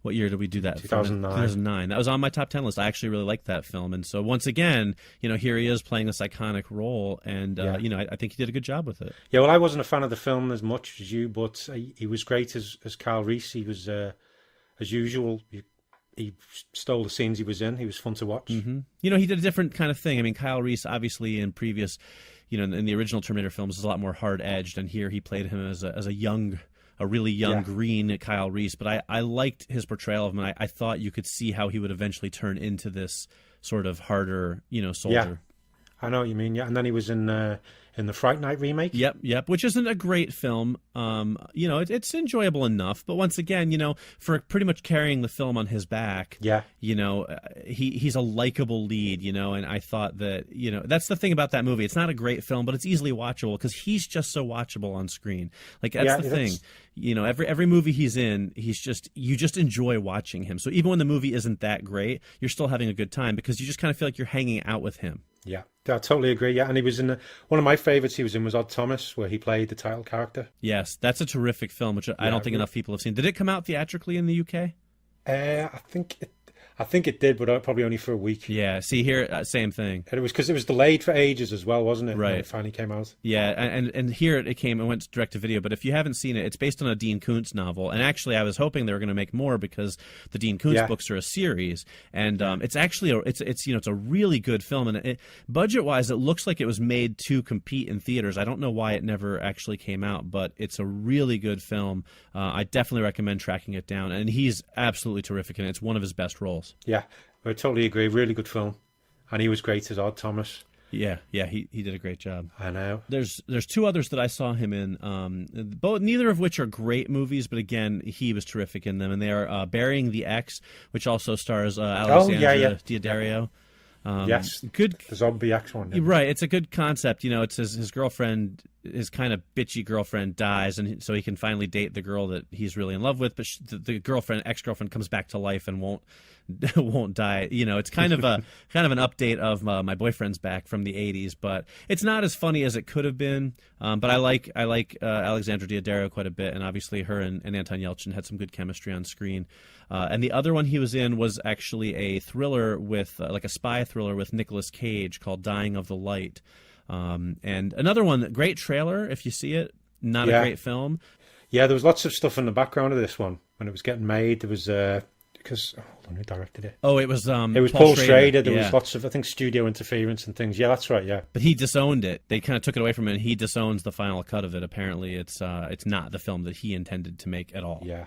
What year did we do that? 2009. 2009. That was on my top 10 list. I actually really liked that film. And so once again, here he is playing this iconic role, and I think he did a good job with it. Yeah, well, I wasn't a fan of the film as much as you, but he was great as Kyle Reese. He was, as usual, he stole the scenes he was in. He was fun to watch. Mm-hmm. He did a different kind of thing. I mean, Kyle Reese, obviously, in previous, in the original Terminator films, is a lot more hard-edged, and here he played him as a really young green Kyle Reese. But I liked his portrayal of him, and I thought you could see how he would eventually turn into this sort of harder, soldier. Yeah, I know what you mean, and then he was in the Fright Night remake. Yep, which isn't a great film. It's enjoyable enough, but once again, for pretty much carrying the film on his back, he's a likable lead, and I thought that, that's the thing about that movie. It's not a great film, but it's easily watchable because he's just so watchable on screen. Like, that's the thing. Every movie he's in, you just enjoy watching him. So even when the movie isn't that great, you're still having a good time because you just kind of feel like you're hanging out with him. Yeah, I totally agree. Yeah, and he was in one of my favourites. He was in Odd Thomas, where he played the title character. Yes, that's a terrific film, which I don't think enough people have seen. Did it come out theatrically in the UK? I think it did, but probably only for a week. Yeah, see here, same thing. And it was because it was delayed for ages as well, wasn't it? Right. When it finally came out. Yeah, and here it went direct to video. But if you haven't seen it, it's based on a Dean Koontz novel. And actually, I was hoping they were going to make more because the Dean Koontz books are a series. And it's actually it's a really good film. And budget wise, it looks like it was made to compete in theaters. I don't know why it never actually came out, but it's a really good film. I definitely recommend tracking it down. And he's absolutely terrific, and it's one of his best roles. Yeah. I totally agree. Really good film, and he was great as Odd Thomas. Yeah, he did a great job. I know. There's two others that I saw him in, neither of which are great movies, but again, he was terrific in them, and they are Burying the X, which also stars Alexandra Daddario. Yes, good. The zombie X one. Right, it's a good concept. It's his girlfriend, his kind of bitchy girlfriend dies, and so he can finally date the girl that he's really in love with, but the ex-girlfriend comes back to life and won't die. It's kind of an update of My Boyfriend's Back from the 80s, but it's not as funny as it could have been. But I like Alexandra Daddario quite a bit, and obviously her and Anton Yelchin had some good chemistry on screen. And the other one he was in was actually a thriller with like a spy thriller with Nicolas Cage called Dying of the Light. And another one, great trailer if you see it, not a great film. Yeah, there was lots of stuff in the background of this one when it was getting made. There was because hold on, who directed it? Oh, it was Paul Schrader. There was lots of, I think, studio interference and things. Yeah, that's right. Yeah, but he disowned it. They kind of took it away from him, and he disowns the final cut of it. Apparently, it's not the film that he intended to make at all. Yeah.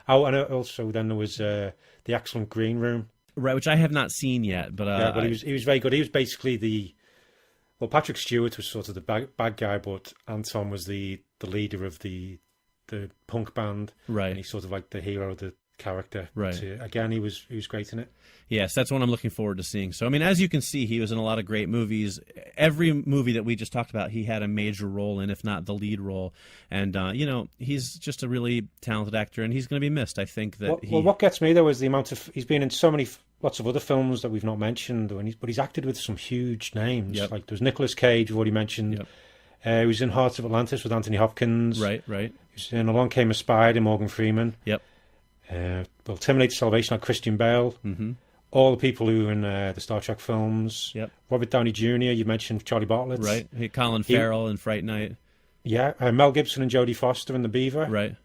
Oh, and also then there was the excellent Green Room, right, which I have not seen yet. But but he was very good. He was basically Patrick Stewart was sort of the bad guy, but Anton was the leader of the punk band, right? And he's sort of like the hero of the character. Right. But, again, he was great in it. Yes, that's one I'm looking forward to seeing. So, I mean, as you can see, he was in a lot of great movies. Every movie that we just talked about, he had a major role in, if not the lead role. And, you know, he's just a really talented actor, and he's going to be missed. I think that Well, what gets me, though, is the amount of... He's been in so many... Lots of other films that we've not mentioned, but he's acted with some huge names. Yep. Like, there was Nicolas Cage, we've already mentioned. Yep. He was in Hearts of Atlantis with Anthony Hopkins. Right. He was in Along Came a Spider, Morgan Freeman. Yep. Well, Terminator Salvation had Christian Bale. Mm-hmm. All the people who were in the Star Trek films. Yep. Robert Downey Jr., you mentioned Charlie Bartlett. Right. Hey, Colin Farrell in Fright Night. Yeah. Mel Gibson and Jodie Foster in The Beaver. Right.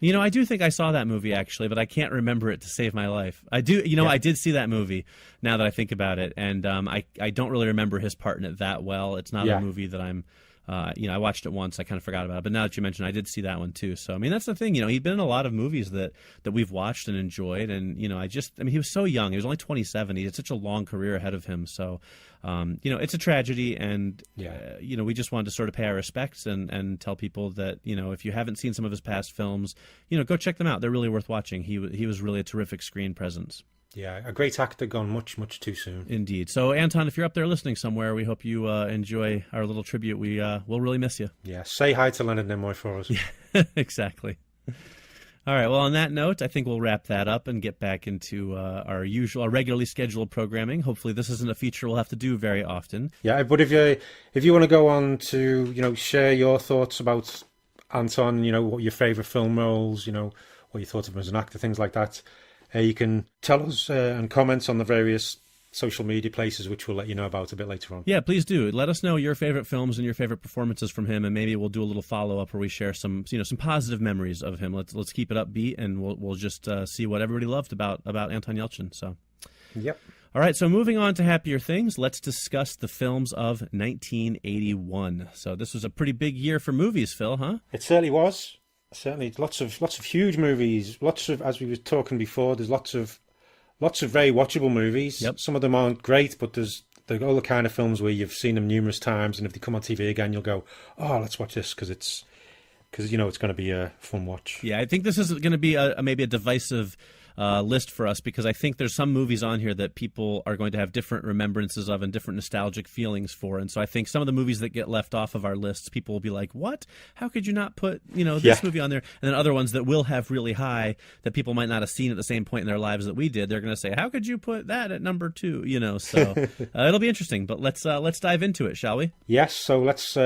You know, I do think I saw that movie, actually, but I can't remember it to save my life. I do, you know, I did see that movie, now that I think about it, and I don't really remember his part in it that well. It's not a movie that I'm, you know, I watched it once, I kind of forgot about it, but now that you mention it, I did see that one too. So, I mean, that's the thing, you know, he'd been in a lot of movies that we've watched and enjoyed, and, you know, I mean, he was so young, he was only 27, he had such a long career ahead of him, so... you know, it's a tragedy, and you know, we just wanted to sort of pay our respects and tell people that, you know, if you haven't seen some of his past films, you know, go check them out. They're really worth watching. He was really a terrific screen presence. Yeah, a great actor gone much too soon. Indeed. So, Anton, if you're up there listening somewhere, we hope you enjoy our little tribute. We'll really miss you. Yeah, say hi to Leonard Nimoy for us. Yeah, exactly. All right. Well, on that note, I think we'll wrap that up and get back into our regularly scheduled programming. Hopefully, this isn't a feature we'll have to do very often. Yeah, but if you want to go on to, you know, share your thoughts about Anton, you know, what your favourite film roles, you know, what you thought of him as an actor, things like that, you can tell us and comment on the various social media places, which we'll let you know about a bit later on. Yeah, please do. Let us know your favorite films and your favorite performances from him, and maybe we'll do a little follow-up where we share some positive memories of him. Let's keep it upbeat, and we'll just see what everybody loved about Anton Yelchin. So, yep. All right, so moving on to happier things, let's discuss the films of 1981. So this was a pretty big year for movies, Phil, huh? It certainly was. Certainly, lots of huge movies. Lots of, as we were talking before, there's lots of very watchable movies. Yep. Some of them aren't great, but they're all the kind of films where you've seen them numerous times, and if they come on TV again, you'll go, "Oh, let's watch this," because you know it's going to be a fun watch. Yeah, I think this is going to be maybe a divisive list for us, because I think there's some movies on here that people are going to have different remembrances of and different nostalgic feelings for, and so I think some of the movies that get left off of our lists, people will be like, "What? How could you not put this movie on there?" And then other ones that will have really high that people might not have seen at the same point in their lives that we did, they're going to say, "How could you put that at number 2?" You know, so it'll be interesting. But let's dive into it, shall we? Yes. So let's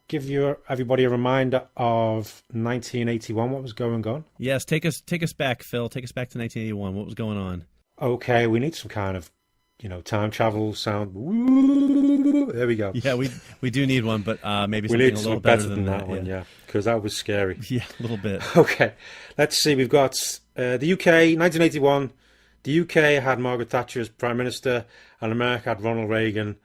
give everybody a reminder of 1981. What was going on? Yes, take us back, Phil. Take us back to 1981. What was going on? Okay, we need some kind of, you know, time travel sound. There we go. Yeah, we do need one, but maybe we something need a little better than that one, yeah, because that was scary. Yeah, a little bit. Okay, let's see. We've got the UK, 1981. The UK had Margaret Thatcher as Prime Minister, and America had Ronald Reagan,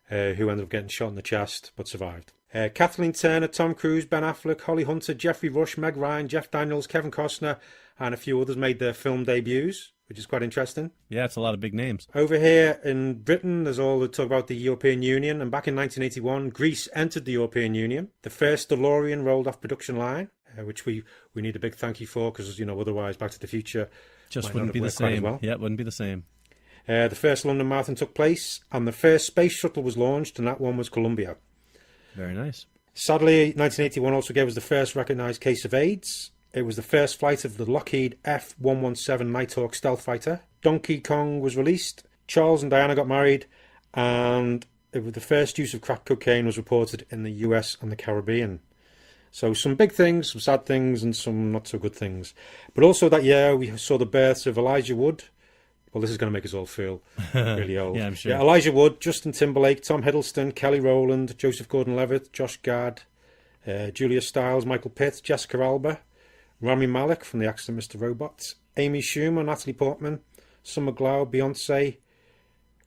who ended up getting shot in the chest but survived. Kathleen Turner, Tom Cruise, Ben Affleck, Holly Hunter, Jeffrey Rush, Meg Ryan, Jeff Daniels, Kevin Costner, and a few others made their film debuts, which is quite interesting. Yeah, it's a lot of big names. Over here in Britain, there's all the talk about the European Union, and back in 1981, Greece entered the European Union. The first DeLorean rolled off production line, which we need a big thank you for, because, you know, otherwise Back to the Future just wouldn't be the same. Well. Yeah, it wouldn't be the same. The first London Marathon took place, and the first space shuttle was launched, and that one was Columbia. Very nice. Sadly, 1981 also gave us the first recognised case of AIDS. It was the first flight of the Lockheed F-117 Nighthawk stealth fighter. Donkey Kong was released. Charles and Diana got married, and the first use of crack cocaine was reported in the US and the Caribbean. So some big things, some sad things, and some not so good things. But also that year we saw the births of Elijah Wood. Well, this is going to make us all feel really old. Yeah, I'm sure. Yeah, Elijah Wood, Justin Timberlake, Tom Hiddleston, Kelly Rowland, Joseph Gordon-Levitt, Josh Gad, Julia Stiles, Michael Pitt, Jessica Alba, Rami Malek from The Accident Mr. Robot, Amy Schumer, Natalie Portman, Summer Glau, Beyonce,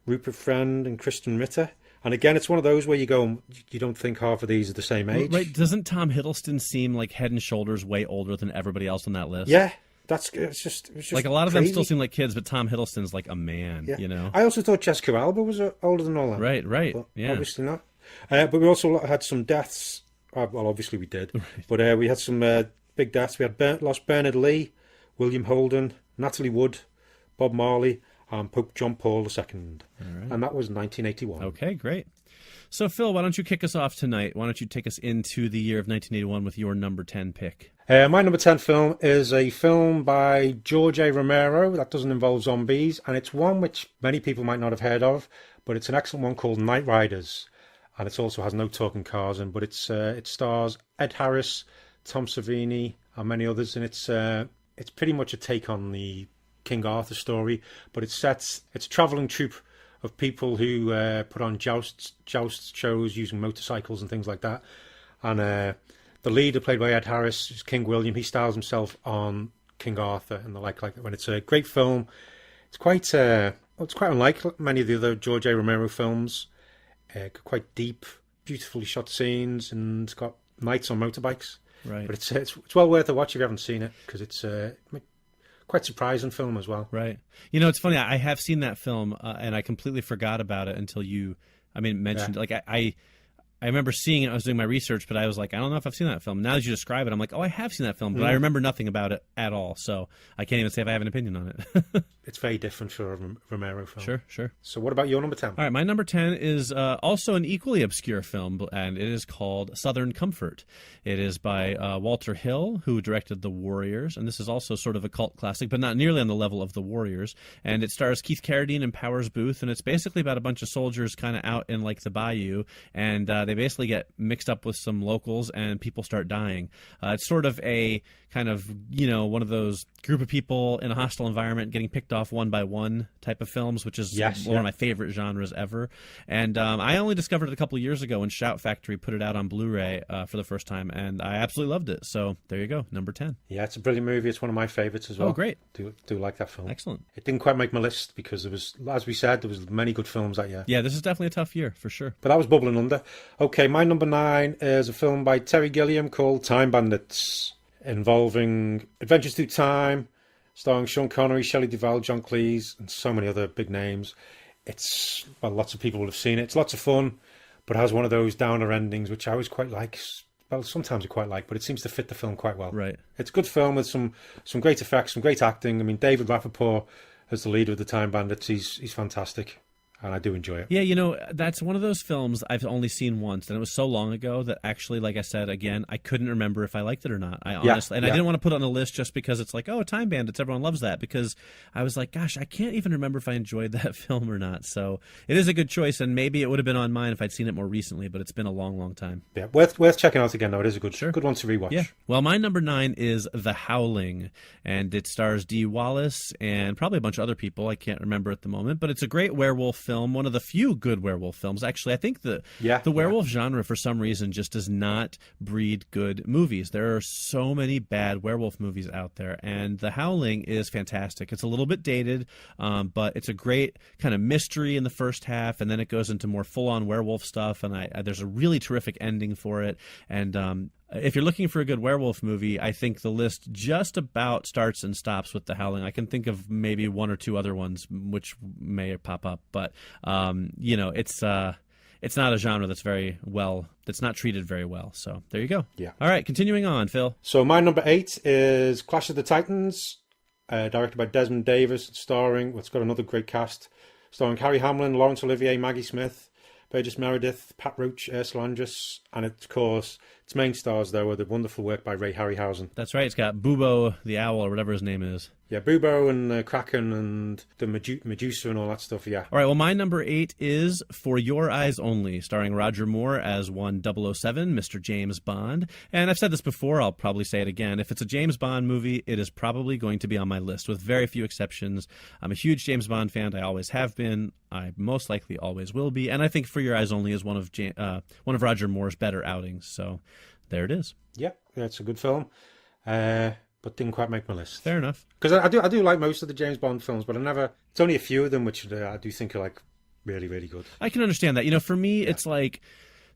Rupert Friend, and Kristen Ritter. And again, it's one of those where you don't think half of these are the same age. Right? Doesn't Tom Hiddleston seem like head and shoulders way older than everybody else on that list? Yeah. It's just like a lot of crazy. them still seem like kids, but Tom Hiddleston's like a man, you know? I also thought Jessica Alba was older than all that. Right, but yeah. Obviously not. But we also had some deaths. Well, obviously we did. Right. But we had some big deaths. We had lost Bernard Lee, William Holden, Natalie Wood, Bob Marley, and Pope John Paul II. right. And that was 1981. Okay, great. So, Phil, why don't you kick us off tonight? Why don't you take us into the year of 1981 with your number 10 pick? My number 10 film is a film by George A. Romero that doesn't involve zombies, and it's one which many people might not have heard of, but it's an excellent one called Night Riders, and it also has no talking cars in, but it stars Ed Harris, Tom Savini, and many others, and it's pretty much a take on the King Arthur story, but it's a travelling troupe of people who put on joust shows using motorcycles and things like that, and the leader, played by Ed Harris, is King William. He styles himself on King Arthur and the like when it's a great film. It's quite unlike many of the other George A. Romero films. Quite deep, beautifully shot scenes, and it's got knights on motorbikes. Right. But it's well worth a watch if you haven't seen it, because it's quite surprising film as well. Right. You know, it's funny. I have seen that film, and I completely forgot about it until you, mentioned. Yeah. Like I remember seeing it. I was doing my research, but I was like, I don't know if I've seen that film. Now that you describe it, I'm like, oh, I have seen that film, but I remember nothing about it at all. So I can't even say if I have an opinion on it. It's very different for a Romero film. Sure. So what about your number 10? All right, my number 10 is also an equally obscure film, and it is called Southern Comfort. It is by Walter Hill, who directed The Warriors, and this is also sort of a cult classic, but not nearly on the level of The Warriors. And it stars Keith Carradine and Powers Booth, and it's basically about a bunch of soldiers kind of out in like the bayou, and they basically get mixed up with some locals, and people start dying. It's sort of a kind of, one of those group of people in a hostile environment getting picked off one by one type of films, which is one of my favorite genres ever. And I only discovered it a couple of years ago when Shout Factory put it out on Blu-ray for the first time, and I absolutely loved it. So there you go, number 10. Yeah, it's a brilliant movie. It's one of my favorites as well. Oh, great. Do like that film. Excellent. It didn't quite make my list because there was, as we said, there was many good films that year. Yeah, this is definitely a tough year, for sure. But that was bubbling under. Okay, my number 9 is a film by Terry Gilliam called Time Bandits, involving adventures through time, starring Sean Connery, Shelley Duvall, John Cleese, and so many other big names. Lots of people will have seen it. It's lots of fun, but it has one of those downer endings, which I always quite like. Well, sometimes I quite like, but it seems to fit the film quite well. Right. It's a good film with some great effects, some great acting. I mean, David Rappaport as the leader of the Time Bandits, he's fantastic. And I do enjoy it. Yeah, that's one of those films I've only seen once, and it was so long ago that actually, like I said, again, I couldn't remember if I liked it or not. I didn't want to put it on the list just because it's like, oh, Time Bandits, everyone loves that, because I was like, gosh, I can't even remember if I enjoyed that film or not. So it is a good choice, and maybe it would have been on mine if I'd seen it more recently, but it's been a long, long time. Yeah, worth checking out again, though. It is a good one to rewatch. Yeah. Well, my number 9 is The Howling, and it stars Dee Wallace and probably a bunch of other people. I can't remember at the moment, but it's a great werewolf film, one of the few good werewolf films. Actually, I think the werewolf genre for some reason just does not breed good movies. There are so many bad werewolf movies out there, and The Howling is fantastic. It's a little bit dated, but it's a great kind of mystery in the first half, and then it goes into more full-on werewolf stuff, and there's a really terrific ending for it. And if you're looking for a good werewolf movie, I think the list just about starts and stops with The Howling. I can think of maybe one or two other ones which may pop up, but it's not a genre that's not treated very well. So there you go. Yeah. All right, continuing on, Phil. So my number 8 is Clash of the Titans, directed by Desmond Davis, it's got another great cast, starring Harry Hamlin, Laurence Olivier, Maggie Smith, Burgess Meredith, Pat Roach, Ursula Andress, and of course, its main stars, though, are the wonderful work by Ray Harryhausen. That's right. It's got Bubo the Owl, or whatever his name is. Yeah, Bubo and Kraken and the Medusa and all that stuff, yeah. All right, well, my number 8 is For Your Eyes Only, starring Roger Moore as 007, Mr. James Bond. And I've said this before, I'll probably say it again. If it's a James Bond movie, it is probably going to be on my list, with very few exceptions. I'm a huge James Bond fan. I always have been. I most likely always will be. And I think For Your Eyes Only is one of Roger Moore's better outings. So there it is. Yeah, it's a good film. But didn't quite make my list. Fair enough. Because I do like most of the James Bond films, but it's only a few of them which I do think are like really, really good. I can understand that. For me, it's like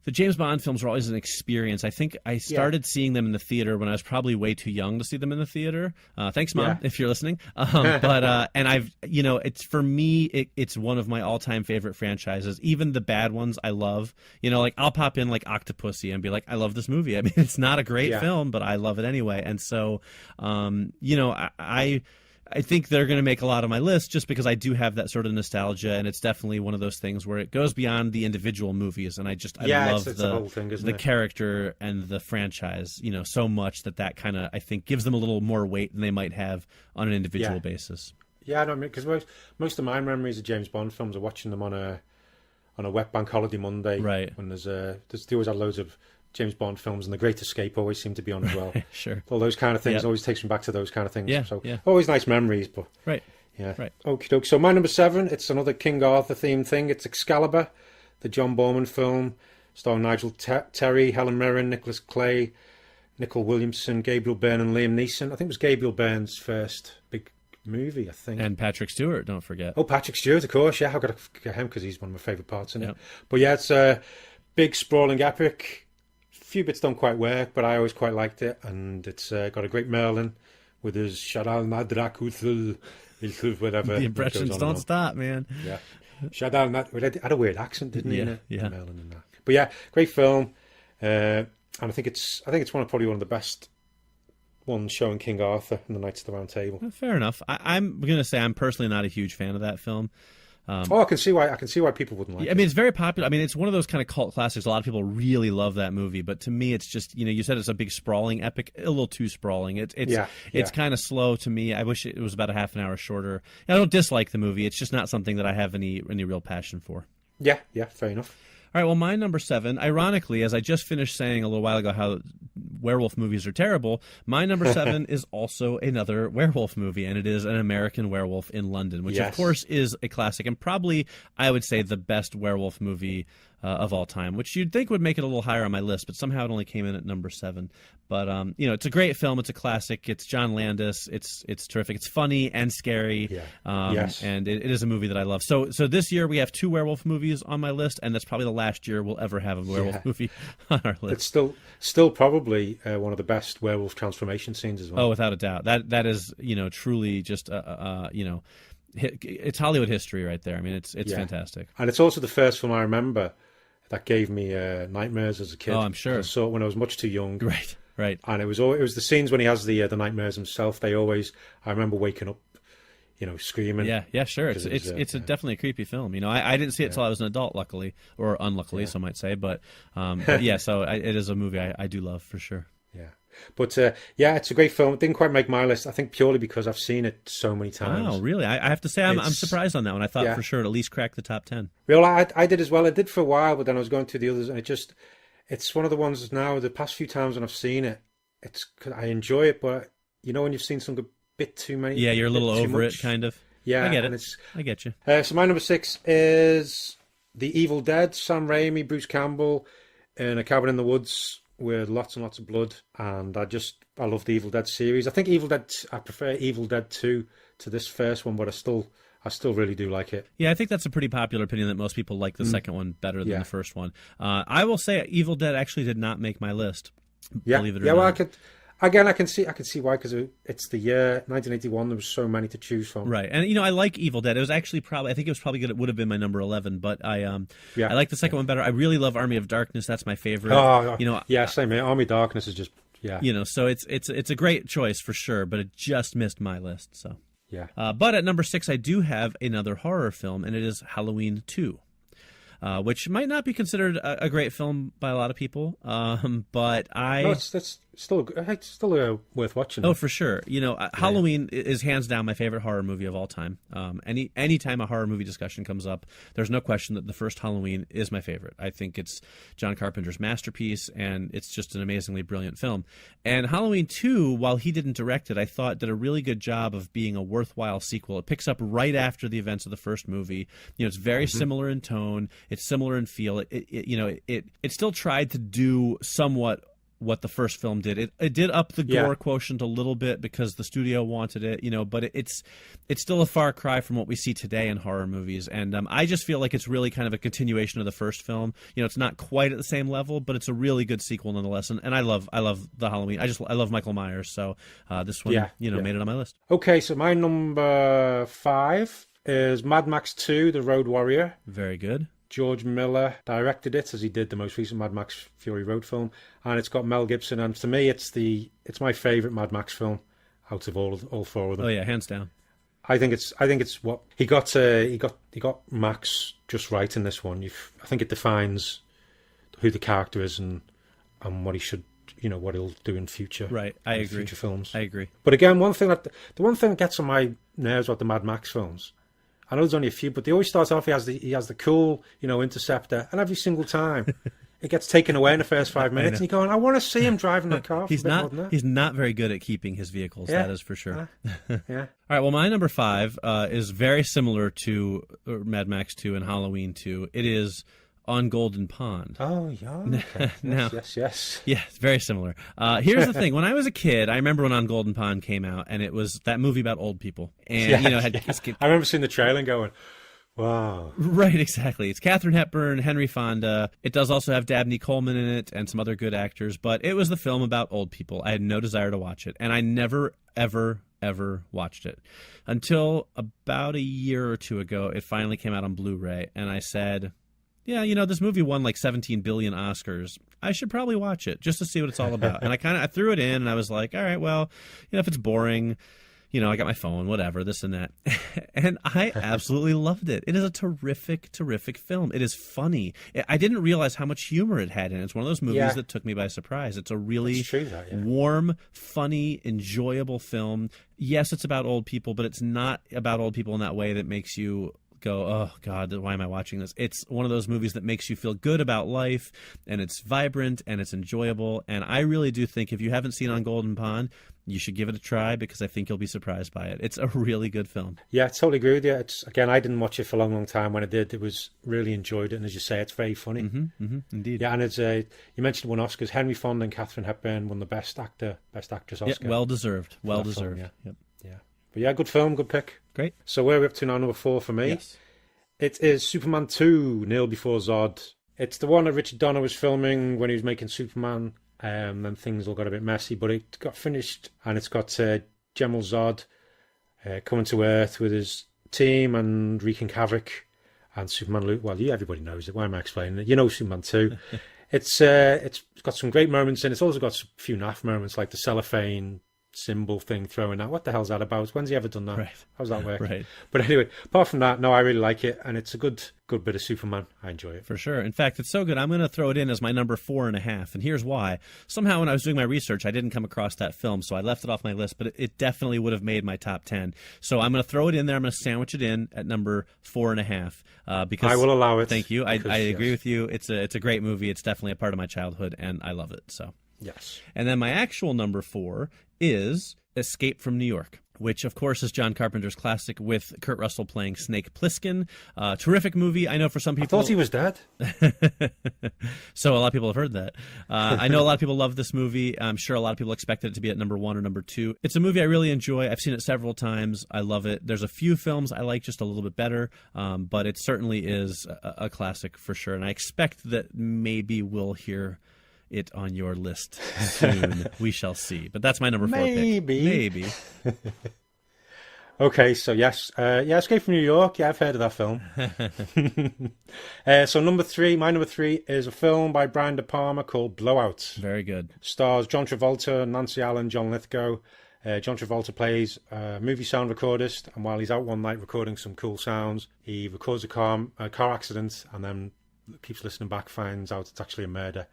The James Bond films were always an experience. I think I started seeing them in the theater when I was probably way too young to see them in the theater. Thanks, Mom, if you're listening. And I've, it's for me, it's one of my all-time favorite franchises. Even the bad ones I love. Like I'll pop in like Octopussy and be like, I love this movie. I mean, it's not a great film, but I love it anyway. And so, I think they're going to make a lot of my list just because I do have that sort of nostalgia, and it's definitely one of those things where it goes beyond the individual movies, and I love it's the whole thing, isn't it? Character and the franchise, so much that kind of, I think, gives them a little more weight than they might have on an individual basis. Yeah, I know, because most of my memories of James Bond films are watching them on a wet bank holiday Monday, right? When they always had loads of James Bond films, and The Great Escape always seemed to be on as well. Sure. All those kind of things always takes me back to those kind of things. Yeah, so always nice memories, but right. Yeah. Right. Okie doke. So my number 7, it's another King Arthur themed thing. It's Excalibur, the John Borman film, starring Nigel Terry, Helen Mirren, Nicholas Clay, Nicole Williamson, Gabriel Byrne, and Liam Neeson. I think it was Gabriel Byrne's first big movie, I think. And Patrick Stewart, don't forget. Oh, Patrick Stewart, of course. Yeah, I've got to forget him because he's one of my favourite parts in it. Yep. But yeah, it's a big, sprawling epic. Few bits don't quite work, but I always quite liked it, and it's got a great Merlin with his Shadal Nadrakuthul, whatever. The impressions don't stop, man. Yeah, Shadal had a weird accent, didn't he? Yeah. Merlin and that. But yeah, great film, and I think it's probably one of the best ones showing King Arthur and the Knights of the Round Table. Fair enough. I'm going to say I'm personally not a huge fan of that film. I can see why people wouldn't like it. I mean, it's very popular. I mean, it's one of those kind of cult classics. A lot of people really love that movie, but to me, it's just, you said it's a big sprawling epic, a little too sprawling. It's kind of slow to me. I wish it was about a half an hour shorter. I don't dislike the movie. It's just not something that I have any real passion for. Yeah, fair enough. All right, well, my number 7, ironically, as I just finished saying a little while ago how werewolf movies are terrible, my number 7 is also another werewolf movie, and it is An American Werewolf in London, which, of course, is a classic, and probably, I would say, the best werewolf movie of all time, which you'd think would make it a little higher on my list, but somehow it only came in at number 7. But it's a great film. It's a classic. It's John Landis. It's terrific. It's funny and scary. And it is a movie that I love. So this year we have 2 werewolf movies on my list, and that's probably the last year we'll ever have a werewolf movie on our list. It's still probably one of the best werewolf transformation scenes as well. Oh, without a doubt. That is truly just it's Hollywood history right there. I mean, it's fantastic. And it's also the first film I remember that gave me nightmares as a kid. Oh, I'm sure. I saw it when I was much too young. Right. And it was the scenes when he has the nightmares himself. I remember waking up, screaming. Yeah, sure. It's definitely a creepy film. I didn't see it till I was an adult, luckily, or unluckily, some might say. But yeah, so it is a movie I do love for sure. Yeah. But it's a great film. It didn't quite make my list, I think, purely because I've seen it so many times. Oh, really? I have to say I'm surprised on that one. I thought for sure it'd at least crack the top 10. Well, I did as well. I did for a while, but then I was going through the others, and it's one of the ones now, the past few times when I've seen it, I enjoy it, but when you've seen something a bit too many... Yeah, you're a little over it, kind of. Yeah. I get it. I get you. So my number 6 is The Evil Dead, Sam Raimi, Bruce Campbell, in a cabin in the woods with lots and lots of blood, and I love the Evil Dead series. I prefer Evil Dead 2 to this first one, but I still really do like it. Yeah, I think that's a pretty popular opinion that most people like the second one better than the first one. I will say Evil Dead actually did not make my list. Believe it or not. Well, I can see why, because it's the year 1981. There was so many to choose from. Right, and I like Evil Dead. It was actually I think it was probably good. It would have been my number 11, but I like the second one better. I really love Army of Darkness. That's my favorite. Same here. Army of Darkness is just so it's a great choice for sure, but it just missed my list. So yeah. But at number 6, I do have another horror film, and it is Halloween 2. Which might not be considered a great film by a lot of people, but it's still worth watching. Oh, for sure. Halloween is hands down my favorite horror movie of all time. Anytime a horror movie discussion comes up, there's no question that the first Halloween is my favorite. I think it's John Carpenter's masterpiece, and it's just an amazingly brilliant film. And Halloween 2, while he didn't direct it, I thought did a really good job of being a worthwhile sequel. It picks up right after the events of the first movie. It's very similar in tone. It's similar in feel. It still tried to do somewhat what the first film did. It did up the gore quotient a little bit because the studio wanted it, but it's still a far cry from what we see today in horror movies. And I just feel like it's really kind of a continuation of the first film. It's not quite at the same level, but it's a really good sequel nonetheless. And I love the Halloween. I love Michael Myers. So this one, made it on my list. Okay, so my number 5 is Mad Max 2: The Road Warrior. Very good. George Miller directed it, as he did the most recent Mad Max Fury Road film, and it's got Mel Gibson. And to me, it's my favourite Mad Max film out of all 4 of them. Oh yeah, hands down. I think it's what he got. He got Max just right in this one. I think it defines who the character is and what he should, what he'll do in future. Right, I agree. Future films. I agree. But again, the one thing that gets on my nerves about the Mad Max films, I know there's only a few, but they always start off. He has the cool, Interceptor, and every single time it gets taken away in the first 5 minutes, and you're going, I want to see him driving the car. He's not very good at keeping his vehicles. Yeah. That is for sure. Yeah. All right. Well, my number 5 is very similar to Mad Max 2 and Halloween 2. It is On Golden Pond. Oh, yeah. Okay. Now, yes. Yeah, it's very similar. Here's the thing. When I was a kid, I remember when On Golden Pond came out, and it was that movie about old people. And, I remember seeing the trailer and going, wow. Right, exactly. It's Katharine Hepburn, Henry Fonda. It does also have Dabney Coleman in it and some other good actors, but it was the film about old people. I had no desire to watch it, and I never, ever watched it until about a year or two ago. It finally came out on Blu-ray, and I said, yeah, this movie won like 17 billion Oscars. I should probably watch it just to see what it's all about. And I threw it in, and I was like, all right, well, if it's boring, I got my phone, whatever, this and that. And I absolutely loved it. It is a terrific, terrific film. It is funny. I didn't realize how much humor it had in it. It's one of those movies that took me by surprise. It's a really warm, funny, enjoyable film. Yes, it's about old people, but it's not about old people in that way that makes you go, oh God, why am I watching this? It's one of those movies that makes you feel good about life, and it's vibrant and it's enjoyable. And I really do think if you haven't seen On Golden Pond, you should give it a try, because I think you'll be surprised by it. It's a really good film. Yeah, I totally agree with you. Again, I didn't watch it for a long time. When I did, really enjoyed it. And as you say, it's very funny. Indeed. Yeah, and it's you mentioned one Oscars. Henry Fonda and Katharine Hepburn won the Best Actress Oscar. Yeah, well deserved. Well deserved. Film, Yep. Yeah. But yeah, good film, good pick. Great. So where are we up to now? Number 4 for me. Yes. It is Superman 2, Kneel Before Zod. It's the one that Richard Donner was filming when he was making Superman. Then things all got a bit messy, but it got finished, and it's got General Zod coming to Earth with his team and wreaking havoc, and Superman. Well, everybody knows it. Why am I explaining it? Superman 2. It's got some great moments, and it's also got a few naff moments, like the cellophane symbol thing throwing out. What the hell's that about? When's he ever done that? Right. How's that work? Right. But anyway, apart from that, no, I really like it, and it's a good bit of Superman. I enjoy it. For sure. In fact, it's so good, I'm going to throw it in as my number 4.5, and here's why. Somehow when I was doing my research, I didn't come across that film, so I left it off my list, but it definitely would have made my top 10. So I'm going to throw it in there. I'm going to sandwich it in at number 4.5. Because I will allow it. Thank you. I agree with you. It's a great movie. It's definitely a part of my childhood, and I love it. So yes. And then my actual number 4 is Escape from New York, which, of course, is John Carpenter's classic with Kurt Russell playing Snake Plissken. Terrific movie. I know for some people... I thought he was dead. So a lot of people have heard that. I know a lot of people love this movie. I'm sure a lot of people expected it to be at number 1 or number 2. It's a movie I really enjoy. I've seen it several times. I love it. There's a few films I like just a little bit better, but it certainly is a classic for sure. And I expect that maybe we'll hear it on your list soon. We shall see. But that's my number 4 pick. Maybe. Okay, so yes. Escape from New York. Yeah, I've heard of that film. So my number 3 is a film by Brian De Palma called Blowout. Very good. Stars John Travolta, Nancy Allen, John Lithgow. John Travolta plays a movie sound recordist, and while he's out one night recording some cool sounds, he records a car accident, and then keeps listening back, finds out it's actually a murder.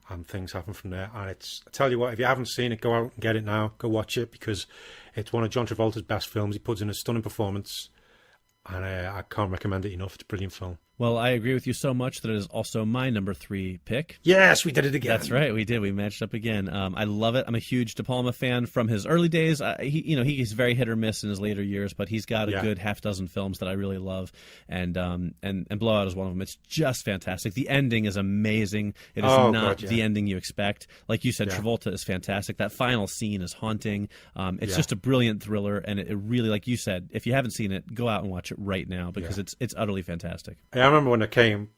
And things happen from there. And I tell you what, if you haven't seen it, go out and get it now. Go watch it, because it's one of John Travolta's best films. He puts in a stunning performance, and I can't recommend it enough. It's a brilliant film. Well, I agree with you so much that it is also my number 3 pick. Yes, we did it again. That's right, we did. We matched up again. I love it. I'm a huge De Palma fan from his early days. He's very hit or miss in his later years, but he's got a good half dozen films that I really love, and Blowout is one of them. It's just fantastic. The ending is amazing. It is not the ending you expect. Like you said, Travolta is fantastic. That final scene is haunting. It's just a brilliant thriller, and it really, like you said, if you haven't seen it, go out and watch it right now because it's utterly fantastic. I remember when it came,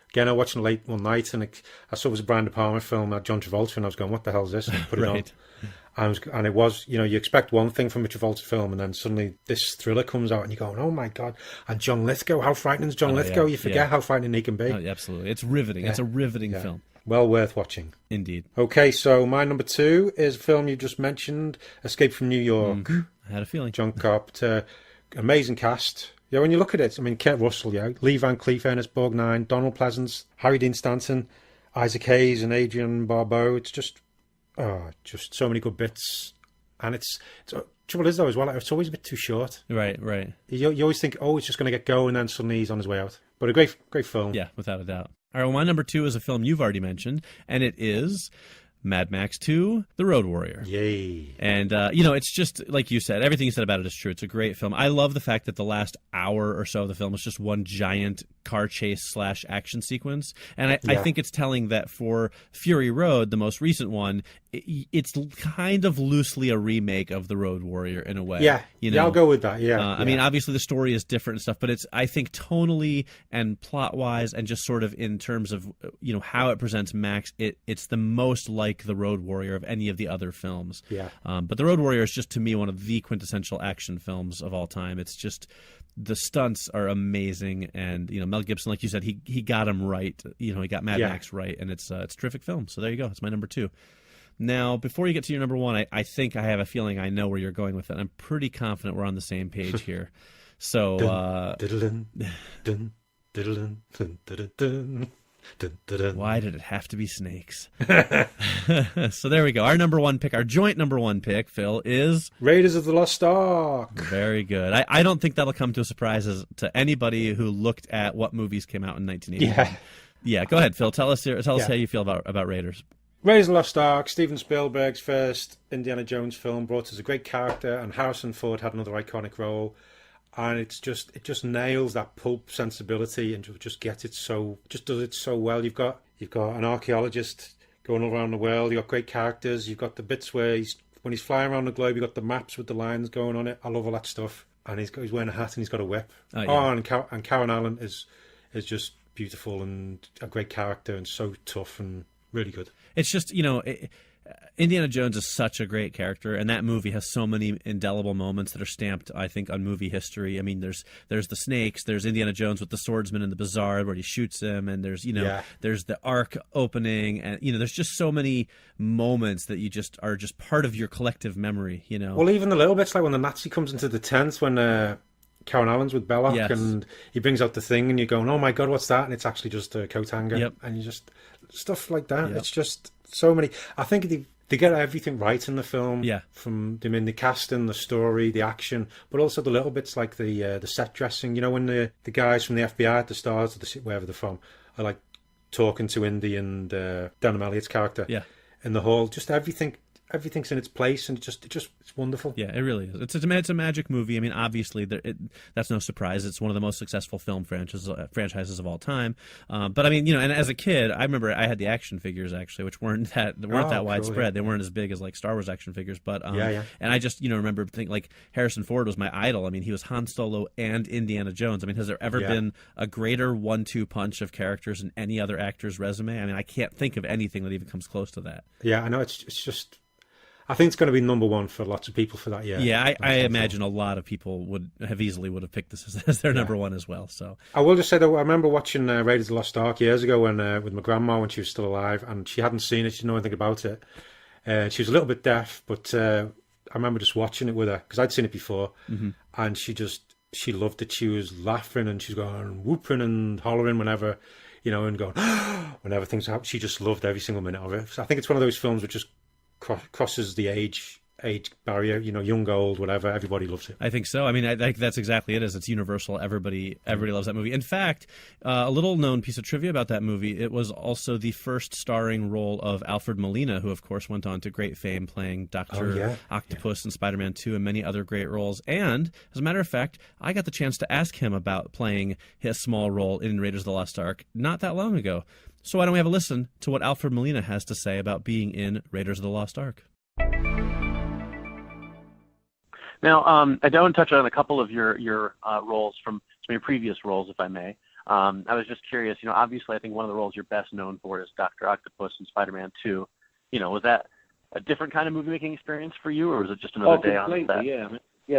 again, I watched it late one night, and I saw it was a Brian De Palma film, John Travolta, and I was going, what the hell is this? And I put it on. And it was, you expect one thing from a Travolta film, and then suddenly this thriller comes out, and you're going, oh my God. And John Lithgow, how frightening is John Lithgow? You forget how frightening he can be. Oh, absolutely. It's riveting. It's a riveting film. Well worth watching. Indeed. Okay, so my number 2 is a film you just mentioned, Escape from New York. I had a feeling. John Carpenter. Amazing cast. Yeah, when you look at it, I mean, Kurt Russell, Lee Van Cleef, Ernest Borgnine, Donald Pleasance, Harry Dean Stanton, Isaac Hayes, and Adrian Barbeau. It's just so many good bits. And it's trouble is though as well, it's always a bit too short. Right. You always think, it's just going to get going, and then suddenly he's on his way out. But a great film. Yeah, without a doubt. All right, well, my number 2 is a film you've already mentioned, and it is Mad Max 2, The Road Warrior. Yay. And, it's just, like you said, everything you said about it is true. It's a great film. I love the fact that the last hour or so of the film is just one giant car chase / action sequence. And I think it's telling that for Fury Road, the most recent one, it's kind of loosely a remake of The Road Warrior in a way. Yeah, I'll go with that, I mean, obviously the story is different and stuff, but it's, I think, tonally and plot-wise and just sort of in terms of, how it presents Max, it's the most like The Road Warrior of any of the other films. Yeah. But The Road Warrior is just, to me, one of the quintessential action films of all time. It's just, the stunts are amazing, and Mel Gibson, like you said, he got him right. He got Mad Max right, and it's a terrific film. So there you go. It's my number 2. Now, before you get to your number 1, I think I have a feeling I know where you're going with it. I'm pretty confident we're on the same page here. So, why did it have to be snakes? So there we go. Our number 1 pick, our joint number 1 pick, Phil, is Raiders of the Lost Ark. Very good. I don't think that'll come to a surprise to anybody who looked at what movies came out in 1981. Yeah. Go ahead, Phil. Tell us how you feel about Raiders. Raiders of the Lost Ark, Steven Spielberg's first Indiana Jones film, brought us a great character, and Harrison Ford had another iconic role. And it just nails that pulp sensibility, and just does it so well. You've got an archaeologist going all around the world. You've got great characters. You've got the bits where when he's flying around the globe, you've got the maps with the lines going on it. I love all that stuff. And he's wearing a hat and he's got a whip. And Karen Allen is just beautiful and a great character and so tough and really good. It's just, Indiana Jones is such a great character, and that movie has so many indelible moments that are stamped, I think, on movie history. I mean, there's the snakes, there's Indiana Jones with the swordsman in the bazaar where he shoots him, and there's there's the Ark opening, and there's just so many moments that you just are just part of your collective memory. Well, even the little bits like when the Nazi comes into the tent when Karen Allen's with Belloc, and he brings out the thing, and you're going, oh my God, what's that? And it's actually just a coat hanger, and you just stuff like that. It's just so many. I think they get everything right in the film. From the casting, the story, the action, but also the little bits like the set dressing. When the guys from the FBI at the stars, wherever they're from, are like talking to Indy and Denham Elliott's character. In the hall, just everything's in its place, and it's wonderful. Yeah, it really is. It's a magic movie. I mean, obviously, that's no surprise. It's one of the most successful film franchises of all time. But I mean, and as a kid, I remember I had the action figures actually, which weren't that widespread. Cool, yeah. They weren't as big as like Star Wars action figures. But and I just remember thinking like Harrison Ford was my idol. I mean, he was Han Solo and Indiana Jones. I mean, has there ever been a greater 1-2 punch of characters in any other actor's resume? I mean, I can't think of anything that even comes close to that. Yeah, I know. It's just. I think it's going to be number 1 for lots of people for that year. Yeah, I imagine a lot of people would have picked this as their number 1 as well. So I will just say though, I remember watching Raiders of the Lost Ark years ago with my grandma when she was still alive, and she hadn't seen it, she didn't know anything about it. She was a little bit deaf, but I remember just watching it with her because I'd seen it before, and she loved it. She was laughing and she was going whooping and hollering whenever, and going whenever things happen. She just loved every single minute of it. So I think it's one of those films which just crosses the age age barrier. Young, old, whatever. Everybody loves it. I think so. I mean, I think that's exactly it. It's universal. Everybody loves that movie. In fact, a little known piece of trivia about that movie: it was also the first starring role of Alfred Molina, who of course went on to great fame playing Dr. Octopus in Spider-Man 2 and many other great roles. And as a matter of fact, I got the chance to ask him about playing his small role in Raiders of the Lost Ark not that long ago. So why don't we have a listen to what Alfred Molina has to say about being in Raiders of the Lost Ark? Now, I do want to touch on a couple of your roles from some of your previous roles, if I may. I was just curious, obviously I think one of the roles you're best known for is Dr. Octopus in Spider-Man 2. Was that a different kind of movie-making experience for you, or was it just another day on set? Yeah.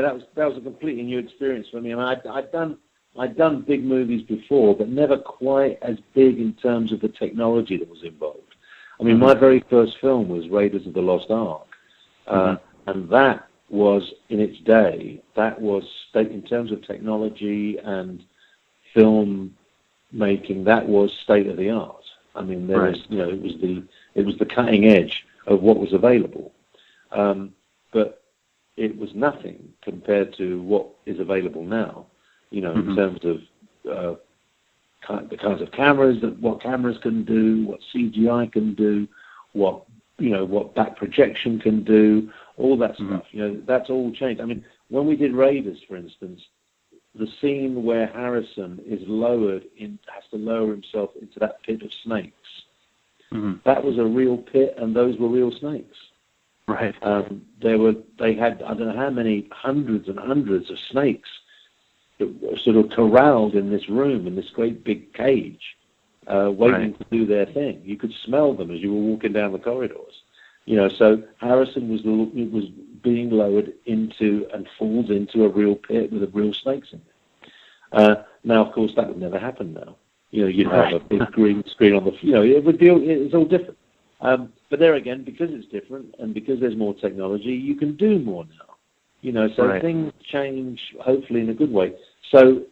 That was a completely new experience for me. I mean, I'd done big movies before, but never quite as big in terms of the technology that was involved. I mean, my very first film was Raiders of the Lost Ark, and that was, in its day, in terms of technology and film making, that was state of the art. I mean, there was, it was the cutting edge of what was available, but it was nothing compared to what is available now. In terms of the kinds of cameras, what cameras can do, what CGI can do, what back projection can do, all that stuff. That's all changed. I mean, when we did Raiders, for instance, the scene where Harrison has to lower himself into that pit of snakes. That was a real pit, and those were real snakes. Right. They had, I don't know how many hundreds and hundreds of snakes sort of corralled in this room, in this great big cage, waiting to do their thing. You could smell them as you were walking down the corridors. So Harrison was being lowered into and falls into a real pit with real snakes in it. Now, of course, that would never happen now. You'd have a big green screen on the, it's all different. But there again, because it's different and because there's more technology, you can do more now. So things change, hopefully in a good way. So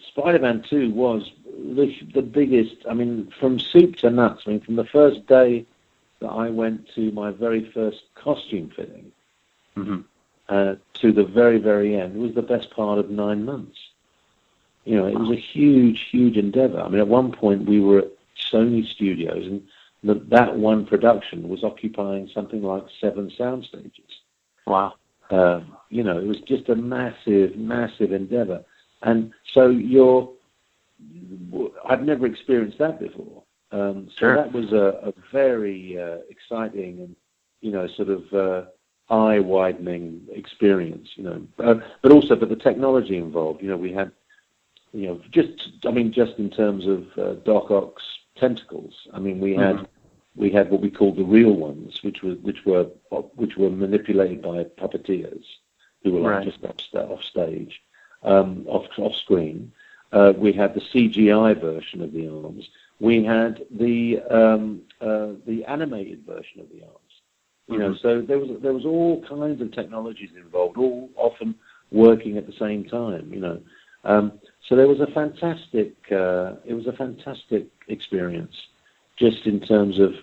Spider-Man 2 was the biggest, I mean, from soup to nuts. I mean, from the first day that I went to my very first costume fitting to the very, very end, it was the best part of 9 months. It was a huge, huge endeavor. I mean, at one point we were at Sony Studios, and that one production was occupying something like 7 sound stages. Wow. It was just a massive, massive endeavor. And so I've never experienced that before. So that was a very exciting and, sort of eye-widening experience, but also the technology involved. We had, just in terms of Doc Ock's tentacles. I mean, we had what we called the real ones, which were manipulated by puppeteers who were just off stage, off screen. We had the CGI version of the arms. We had the animated version of the arms. So there was all kinds of technologies involved, all often working at the same time. So there was a fantastic experience, just in terms of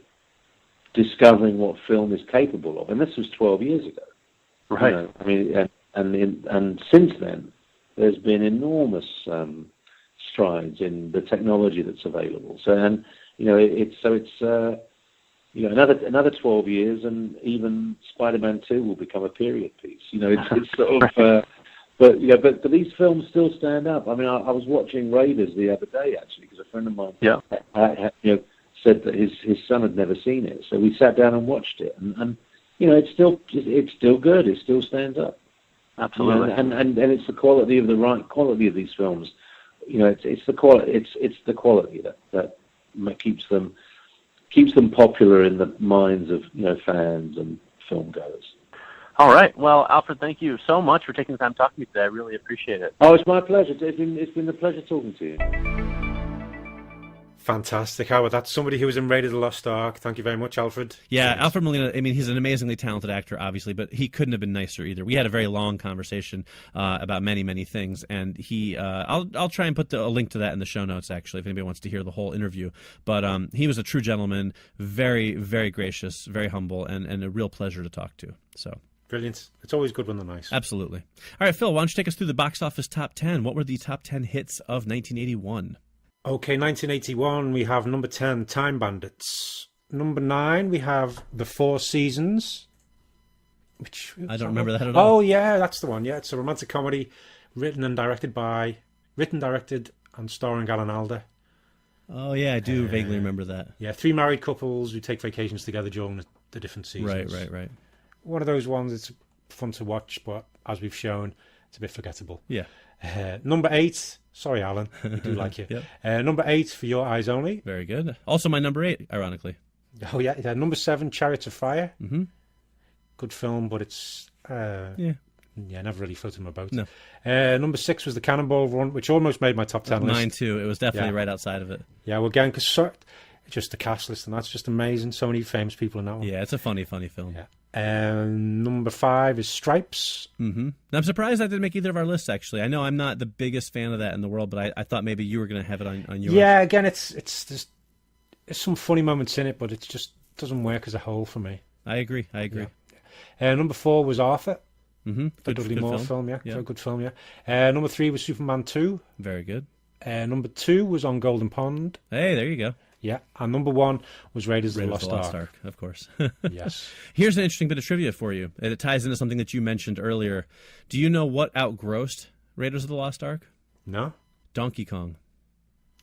discovering what film is capable of, and this was 12 years ago. Right. I mean, and since then, there's been enormous strides in the technology that's available. So, and it's another 12 years, and even Spider-Man 2 will become a period piece. It's sort of. But these films still stand up. I mean, I was watching Raiders the other day, actually, because a friend of mine said that his son had never seen it. So we sat down and watched it, and it's still good. It still stands up. Absolutely. And it's the quality of quality of these films. It's the quality that keeps them popular in the minds of fans and film goers. All right. Well, Alfred, thank you so much for taking the time to talk to me today. I really appreciate it. Oh, it's my pleasure. It's been a pleasure talking to you. Fantastic. Howard, that's somebody who was in Raiders of the Lost Ark. Thank you very much, Alfred. Yeah, Alfred Molina, I mean, he's an amazingly talented actor, obviously, but he couldn't have been nicer either. We had a very long conversation about many, many things, and I'll try and put a link to that in the show notes, actually, if anybody wants to hear the whole interview. But he was a true gentleman, very, very gracious, very humble, and a real pleasure to talk to. So Brilliant. It's always good when they're nice. absolutely. All right, Phil, why don't you take us through the box office top 10? What were the top 10 hits of 1981? Okay, 1981, we have number 10, Time Bandits. Number 9, we have The Four Seasons. Which I don't remember that at all. Oh, yeah, that's the one. Yeah, it's a romantic comedy written, directed, and starring Alan Alda. Oh, yeah, I do vaguely remember that. Yeah, 3 married couples who take vacations together during the different seasons. Right. One of those ones that's fun to watch, but as we've shown, it's a bit forgettable. Yeah. Number 8, sorry, Alan, we do like you. Yep. Number 8, For Your Eyes Only. Very good. Also my number 8, ironically. Oh, yeah. Number 7, Chariots of Fire. Mm-hmm. Good film, but it's... never really floated my boat. No. Number 6 was The Cannonball Run, which almost made my top 10 list. Mine too. It was definitely right outside of it. Yeah, well, again, because just the cast list, and that's just amazing. So many famous people in that one. Yeah, it's a funny film. Yeah. Number 5 is Stripes. Mm-hmm. I'm surprised that didn't make either of our lists, actually. I know I'm not the biggest fan of that in the world, but I thought maybe you were going to have it on yours. Yeah, again, there's some funny moments in it, but it just doesn't work as a whole for me. I agree. Yeah. Number 4 was Arthur. Mm-hmm. The Dudley Moore film, yeah. Very good film, yeah. Number 3 was Superman 2. Very good. Number 2 was On Golden Pond. Hey, there you go. Yeah, and number 1 was Raiders of the Lost Ark. Of course. Yes. Here's an interesting bit of trivia for you, and it ties into something that you mentioned earlier. Do you know what outgrossed Raiders of the Lost Ark? No? Donkey Kong.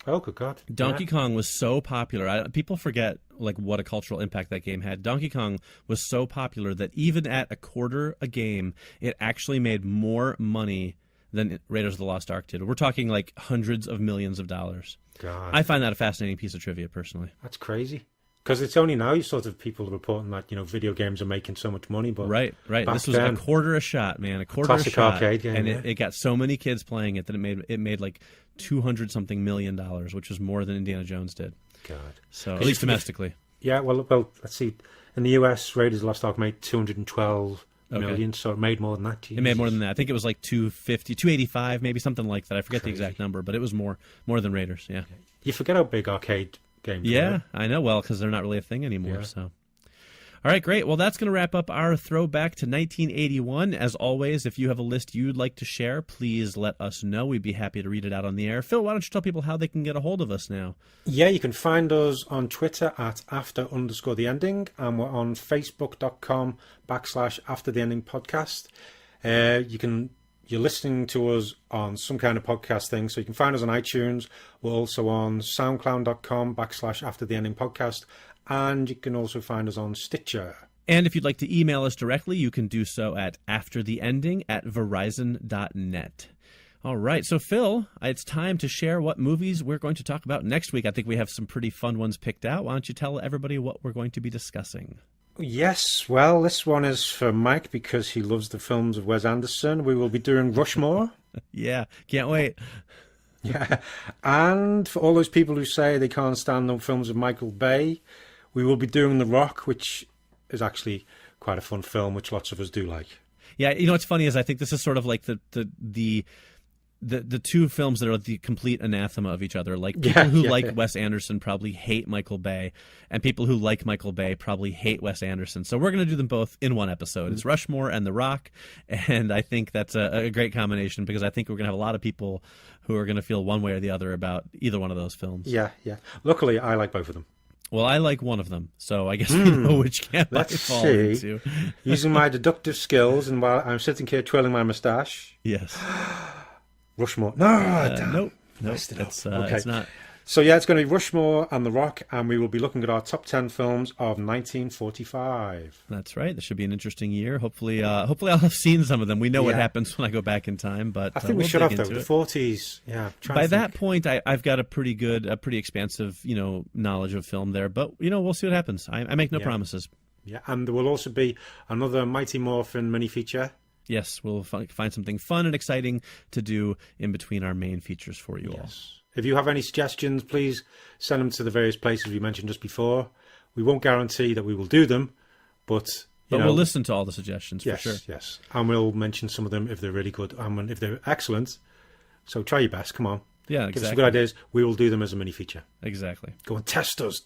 Oh, good God. Donkey Kong was so popular. People forget what a cultural impact that game had. Donkey Kong was so popular that even at $0.25 a game, it actually made more money than Raiders of the Lost Ark did. We're talking like hundreds of millions of dollars. God. I find that a fascinating piece of trivia, personally. That's crazy. Because it's only now sort of people reporting that, video games are making so much money. But Right. This was $0.25 a shot, man. $0.25 classic a shot. arcade game, and yeah. it got so many kids playing it that it made like $200-something million, which was more than Indiana Jones did. God. So, at least domestically. Yeah, well, let's see. In the US, Raiders of the Lost Ark made 212 million, so it made more than that. Jesus. It made more than that. I think it was like 250, 285, maybe something like that. I forget the exact number, but it was more than Raiders, yeah. You forget how big arcade games Yeah, were. I know. Well, because they're not really a thing anymore, Yeah. so... All right, great. Well, that's going to wrap up our throwback to 1981. As always, if you have a list you'd like to share, please let us know. We'd be happy to read it out on the air. Phil, why don't you tell people how they can get a hold of us now? Yeah, you can find us on Twitter at after_the_ending, and we're on facebook.com/aftertheendingpodcast. You're listening to us on some kind of podcast thing, so you can find us on iTunes. We're also on soundcloud.com/aftertheendingpodcast. And you can also find us on Stitcher. And if you'd like to email us directly, you can do so at aftertheending@verizon.net. All right, so Phil, it's time to share what movies we're going to talk about next week. I think we have some pretty fun ones picked out. Why don't you tell everybody what we're going to be discussing? Yes, well, this one is for Mike because he loves the films of Wes Anderson. We will be doing Rushmore. Yeah, can't wait. Yeah, and for all those people who say they can't stand the films of Michael Bay, we will be doing The Rock, which is actually quite a fun film, which lots of us do like. Yeah, what's funny is I think this is sort of like the two films that are the complete anathema of each other. Like people who like Wes Anderson probably hate Michael Bay, and people who like Michael Bay probably hate Wes Anderson. So we're going to do them both in one episode. It's Rushmore and The Rock, and I think that's a great combination because I think we're going to have a lot of people who are going to feel one way or the other about either one of those films. Yeah. Luckily, I like both of them. Well, I like one of them, so I guess we know which camp I fall into. Using my deductive skills, and while I'm sitting here twirling my moustache. Yes. Rushmore. No, nope. It's not. So yeah, it's going to be Rushmore and The Rock, and we will be looking at our top 10 films of 1945. That's right. This should be an interesting year. Hopefully I'll have seen some of them. We know what happens when I go back in time, but I think we should have though. The 40s, yeah. By that point, I've got a pretty expansive, knowledge of film there. But we'll see what happens. I make no promises. Yeah, and there will also be another Mighty Morphin mini feature. Yes, we'll find something fun and exciting to do in between our main features for you all. If you have any suggestions, please send them to the various places we mentioned just before. We won't guarantee that we will do them, but we'll listen to all the suggestions for sure. Yes, and we'll mention some of them if they're really good and if they're excellent. So try your best. Come on. Yeah, exactly. Give us some good ideas. We will do them as a mini feature. Exactly. Go and test us.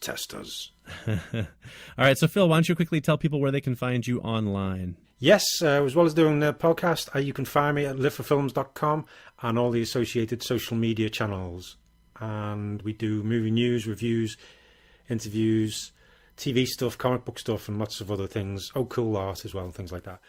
All right, so Phil, why don't you quickly tell people where they can find you online? Yes, as well as doing the podcast, you can find me at liveforfilms.com and all the associated social media channels. And we do movie news, reviews, interviews, TV stuff, comic book stuff, and lots of other things. Oh, cool art as well, and things like that.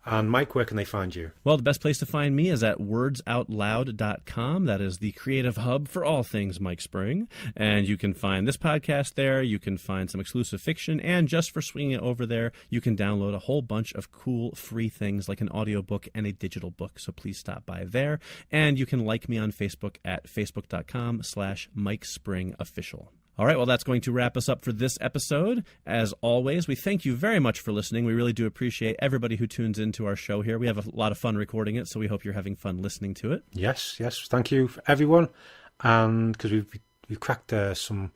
And Mike, where can they find you? Well, the best place to find me is at wordsoutloud.com. That is the creative hub for all things Mike Spring. And you can find this podcast there. You can find some exclusive fiction. And just for swinging it over there, you can download a whole bunch of cool free things like an audiobook and a digital book. So please stop by there. And you can like me on Facebook at facebook.com/Mike Spring Official. All right, well, that's going to wrap us up for this episode. As always, we thank you very much for listening. We really do appreciate everybody who tunes into our show here. We have a lot of fun recording it, so we hope you're having fun listening to it. Yes. Thank you for everyone. And because we've cracked some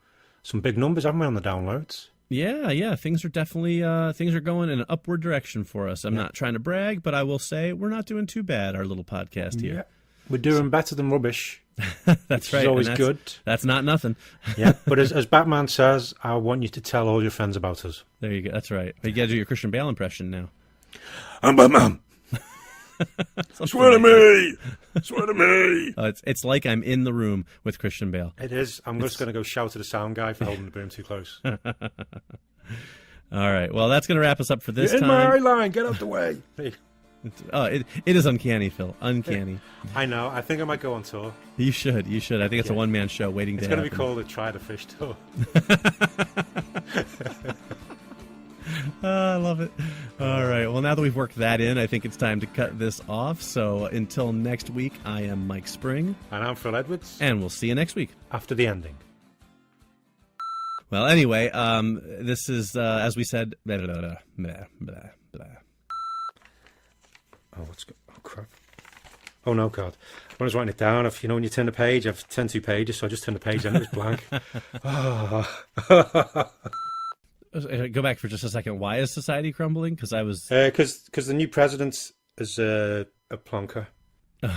big numbers, haven't we, on the downloads? Yeah. Things are definitely things are going in an upward direction for us. I'm not trying to brag, but I will say we're not doing too bad, our little podcast here. Yeah. We're doing better than rubbish. That's right. It's always good. That's not nothing. Yeah, but as Batman says, I want you to tell all your friends about us. There you go. That's right. But you got to do your Christian Bale impression now. I'm Batman. Swear to me. Swear to me. It's like I'm in the room with Christian Bale. It is. I'm just going to go shout at the sound guy for holding the boom too close. All right. Well, that's going to wrap us up for this You're in time. my eye line. Get out the way. It is uncanny, Phil. Uncanny. I know. I think I might go on tour. You should. I think it's a one-man show waiting to happen. It's going to be called a Try the Fish tour. I love it. All right. Well, now that we've worked that in, I think it's time to cut this off. So until next week, I am Mike Spring. And I'm Phil Edwards. And we'll see you next week. After the ending. Well, anyway, this is, as we said... Blah, blah, blah, blah, blah, blah. Oh, crap. Oh, no, God. When I was writing it down, when you turn the page, I've turned 2 pages, so I just turned the page and it was blank. Go back for just a second. Why is society crumbling? Because I was... Because the new president is a plonker. Do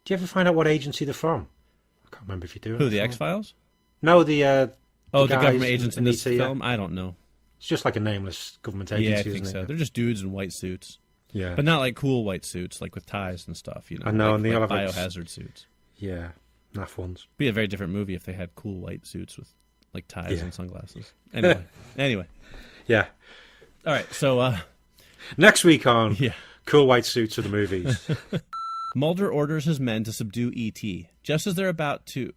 you ever find out what agency they're from? I can't remember if you do. Who, the X-Files? No, the government agents in this film? I don't know. It's just like a nameless government agency, yeah, I think isn't so. it? They're just dudes in white suits. Yeah. But not like cool white suits, like with ties and stuff, I know, like, and they all have biohazard suits. Yeah, naff ones. It'd be a very different movie if they had cool white suits with like ties and sunglasses. Anyway. Yeah. All right, so... next week on Cool White Suits of the Movies. Mulder orders his men to subdue E.T. Just as they're about to...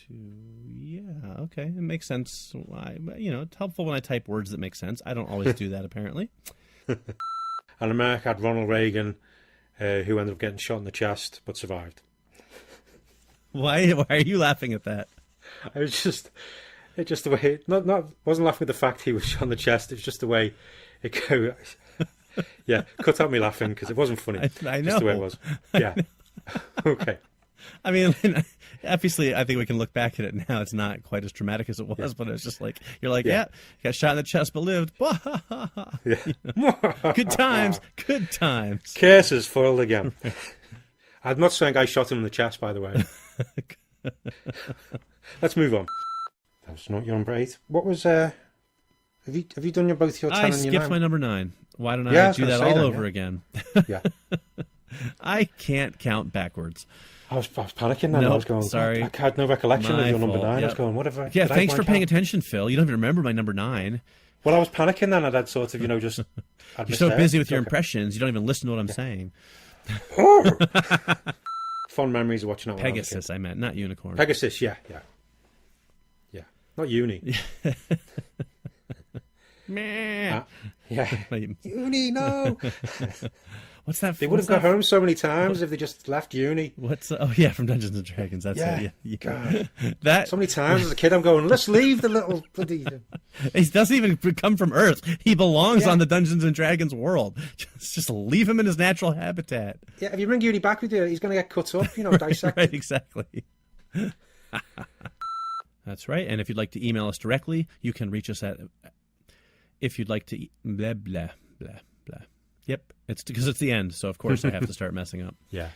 Yeah, okay. It makes sense. It's helpful when I type words that make sense. I don't always do that, apparently. And America had Ronald Reagan, who ended up getting shot in the chest, but survived. Why are you laughing at that? It's just the way... Wasn't laughing at the fact he was shot in the chest. It's just the way it goes. Yeah, cut out me laughing, because it wasn't funny. I know. Just the way it was. Yeah. Okay. I mean, obviously, I think we can look back at it now. It's not quite as traumatic as it was, but it's just like, you're like, got shot in the chest but lived. Good times. Case is foiled again. I'm not saying I shot him in the chest, by the way. Let's move on. That was not your number 8. What was... Have you done both your 10 and your 9? I skipped my number 9. Why don't I do that all over again? Yeah. I can't count backwards. I was panicking then. No, I was going, sorry. I had no recollection of your number 9. Yep. I was going, whatever. Yeah, thanks for paying attention, Phil. You don't even remember my number 9. Well, I was panicking then. I'd sort of, just... You're so busy with your impressions, you don't even listen to what I'm saying. Fond memories of watching that. Pegasus, I meant, not unicorn. Pegasus, yeah. Not uni. Meh. Yeah. Uni, no. What's that? They would have got home so many times if they just left uni. Oh yeah, from Dungeons and Dragons. That's it. Yeah. God. That so many times as a kid, I'm going, let's leave the little bloody. He doesn't even come from Earth. He belongs on the Dungeons and Dragons world. Just leave him in his natural habitat. Yeah, if you bring Uni back with you, he's going to get cut up, dissected. Right, exactly. That's right. And if you'd like to email us directly, you can reach us at. If you'd like to blah blah blah blah. Yep, it's because it's the end, so of course I have to start messing up. Yeah.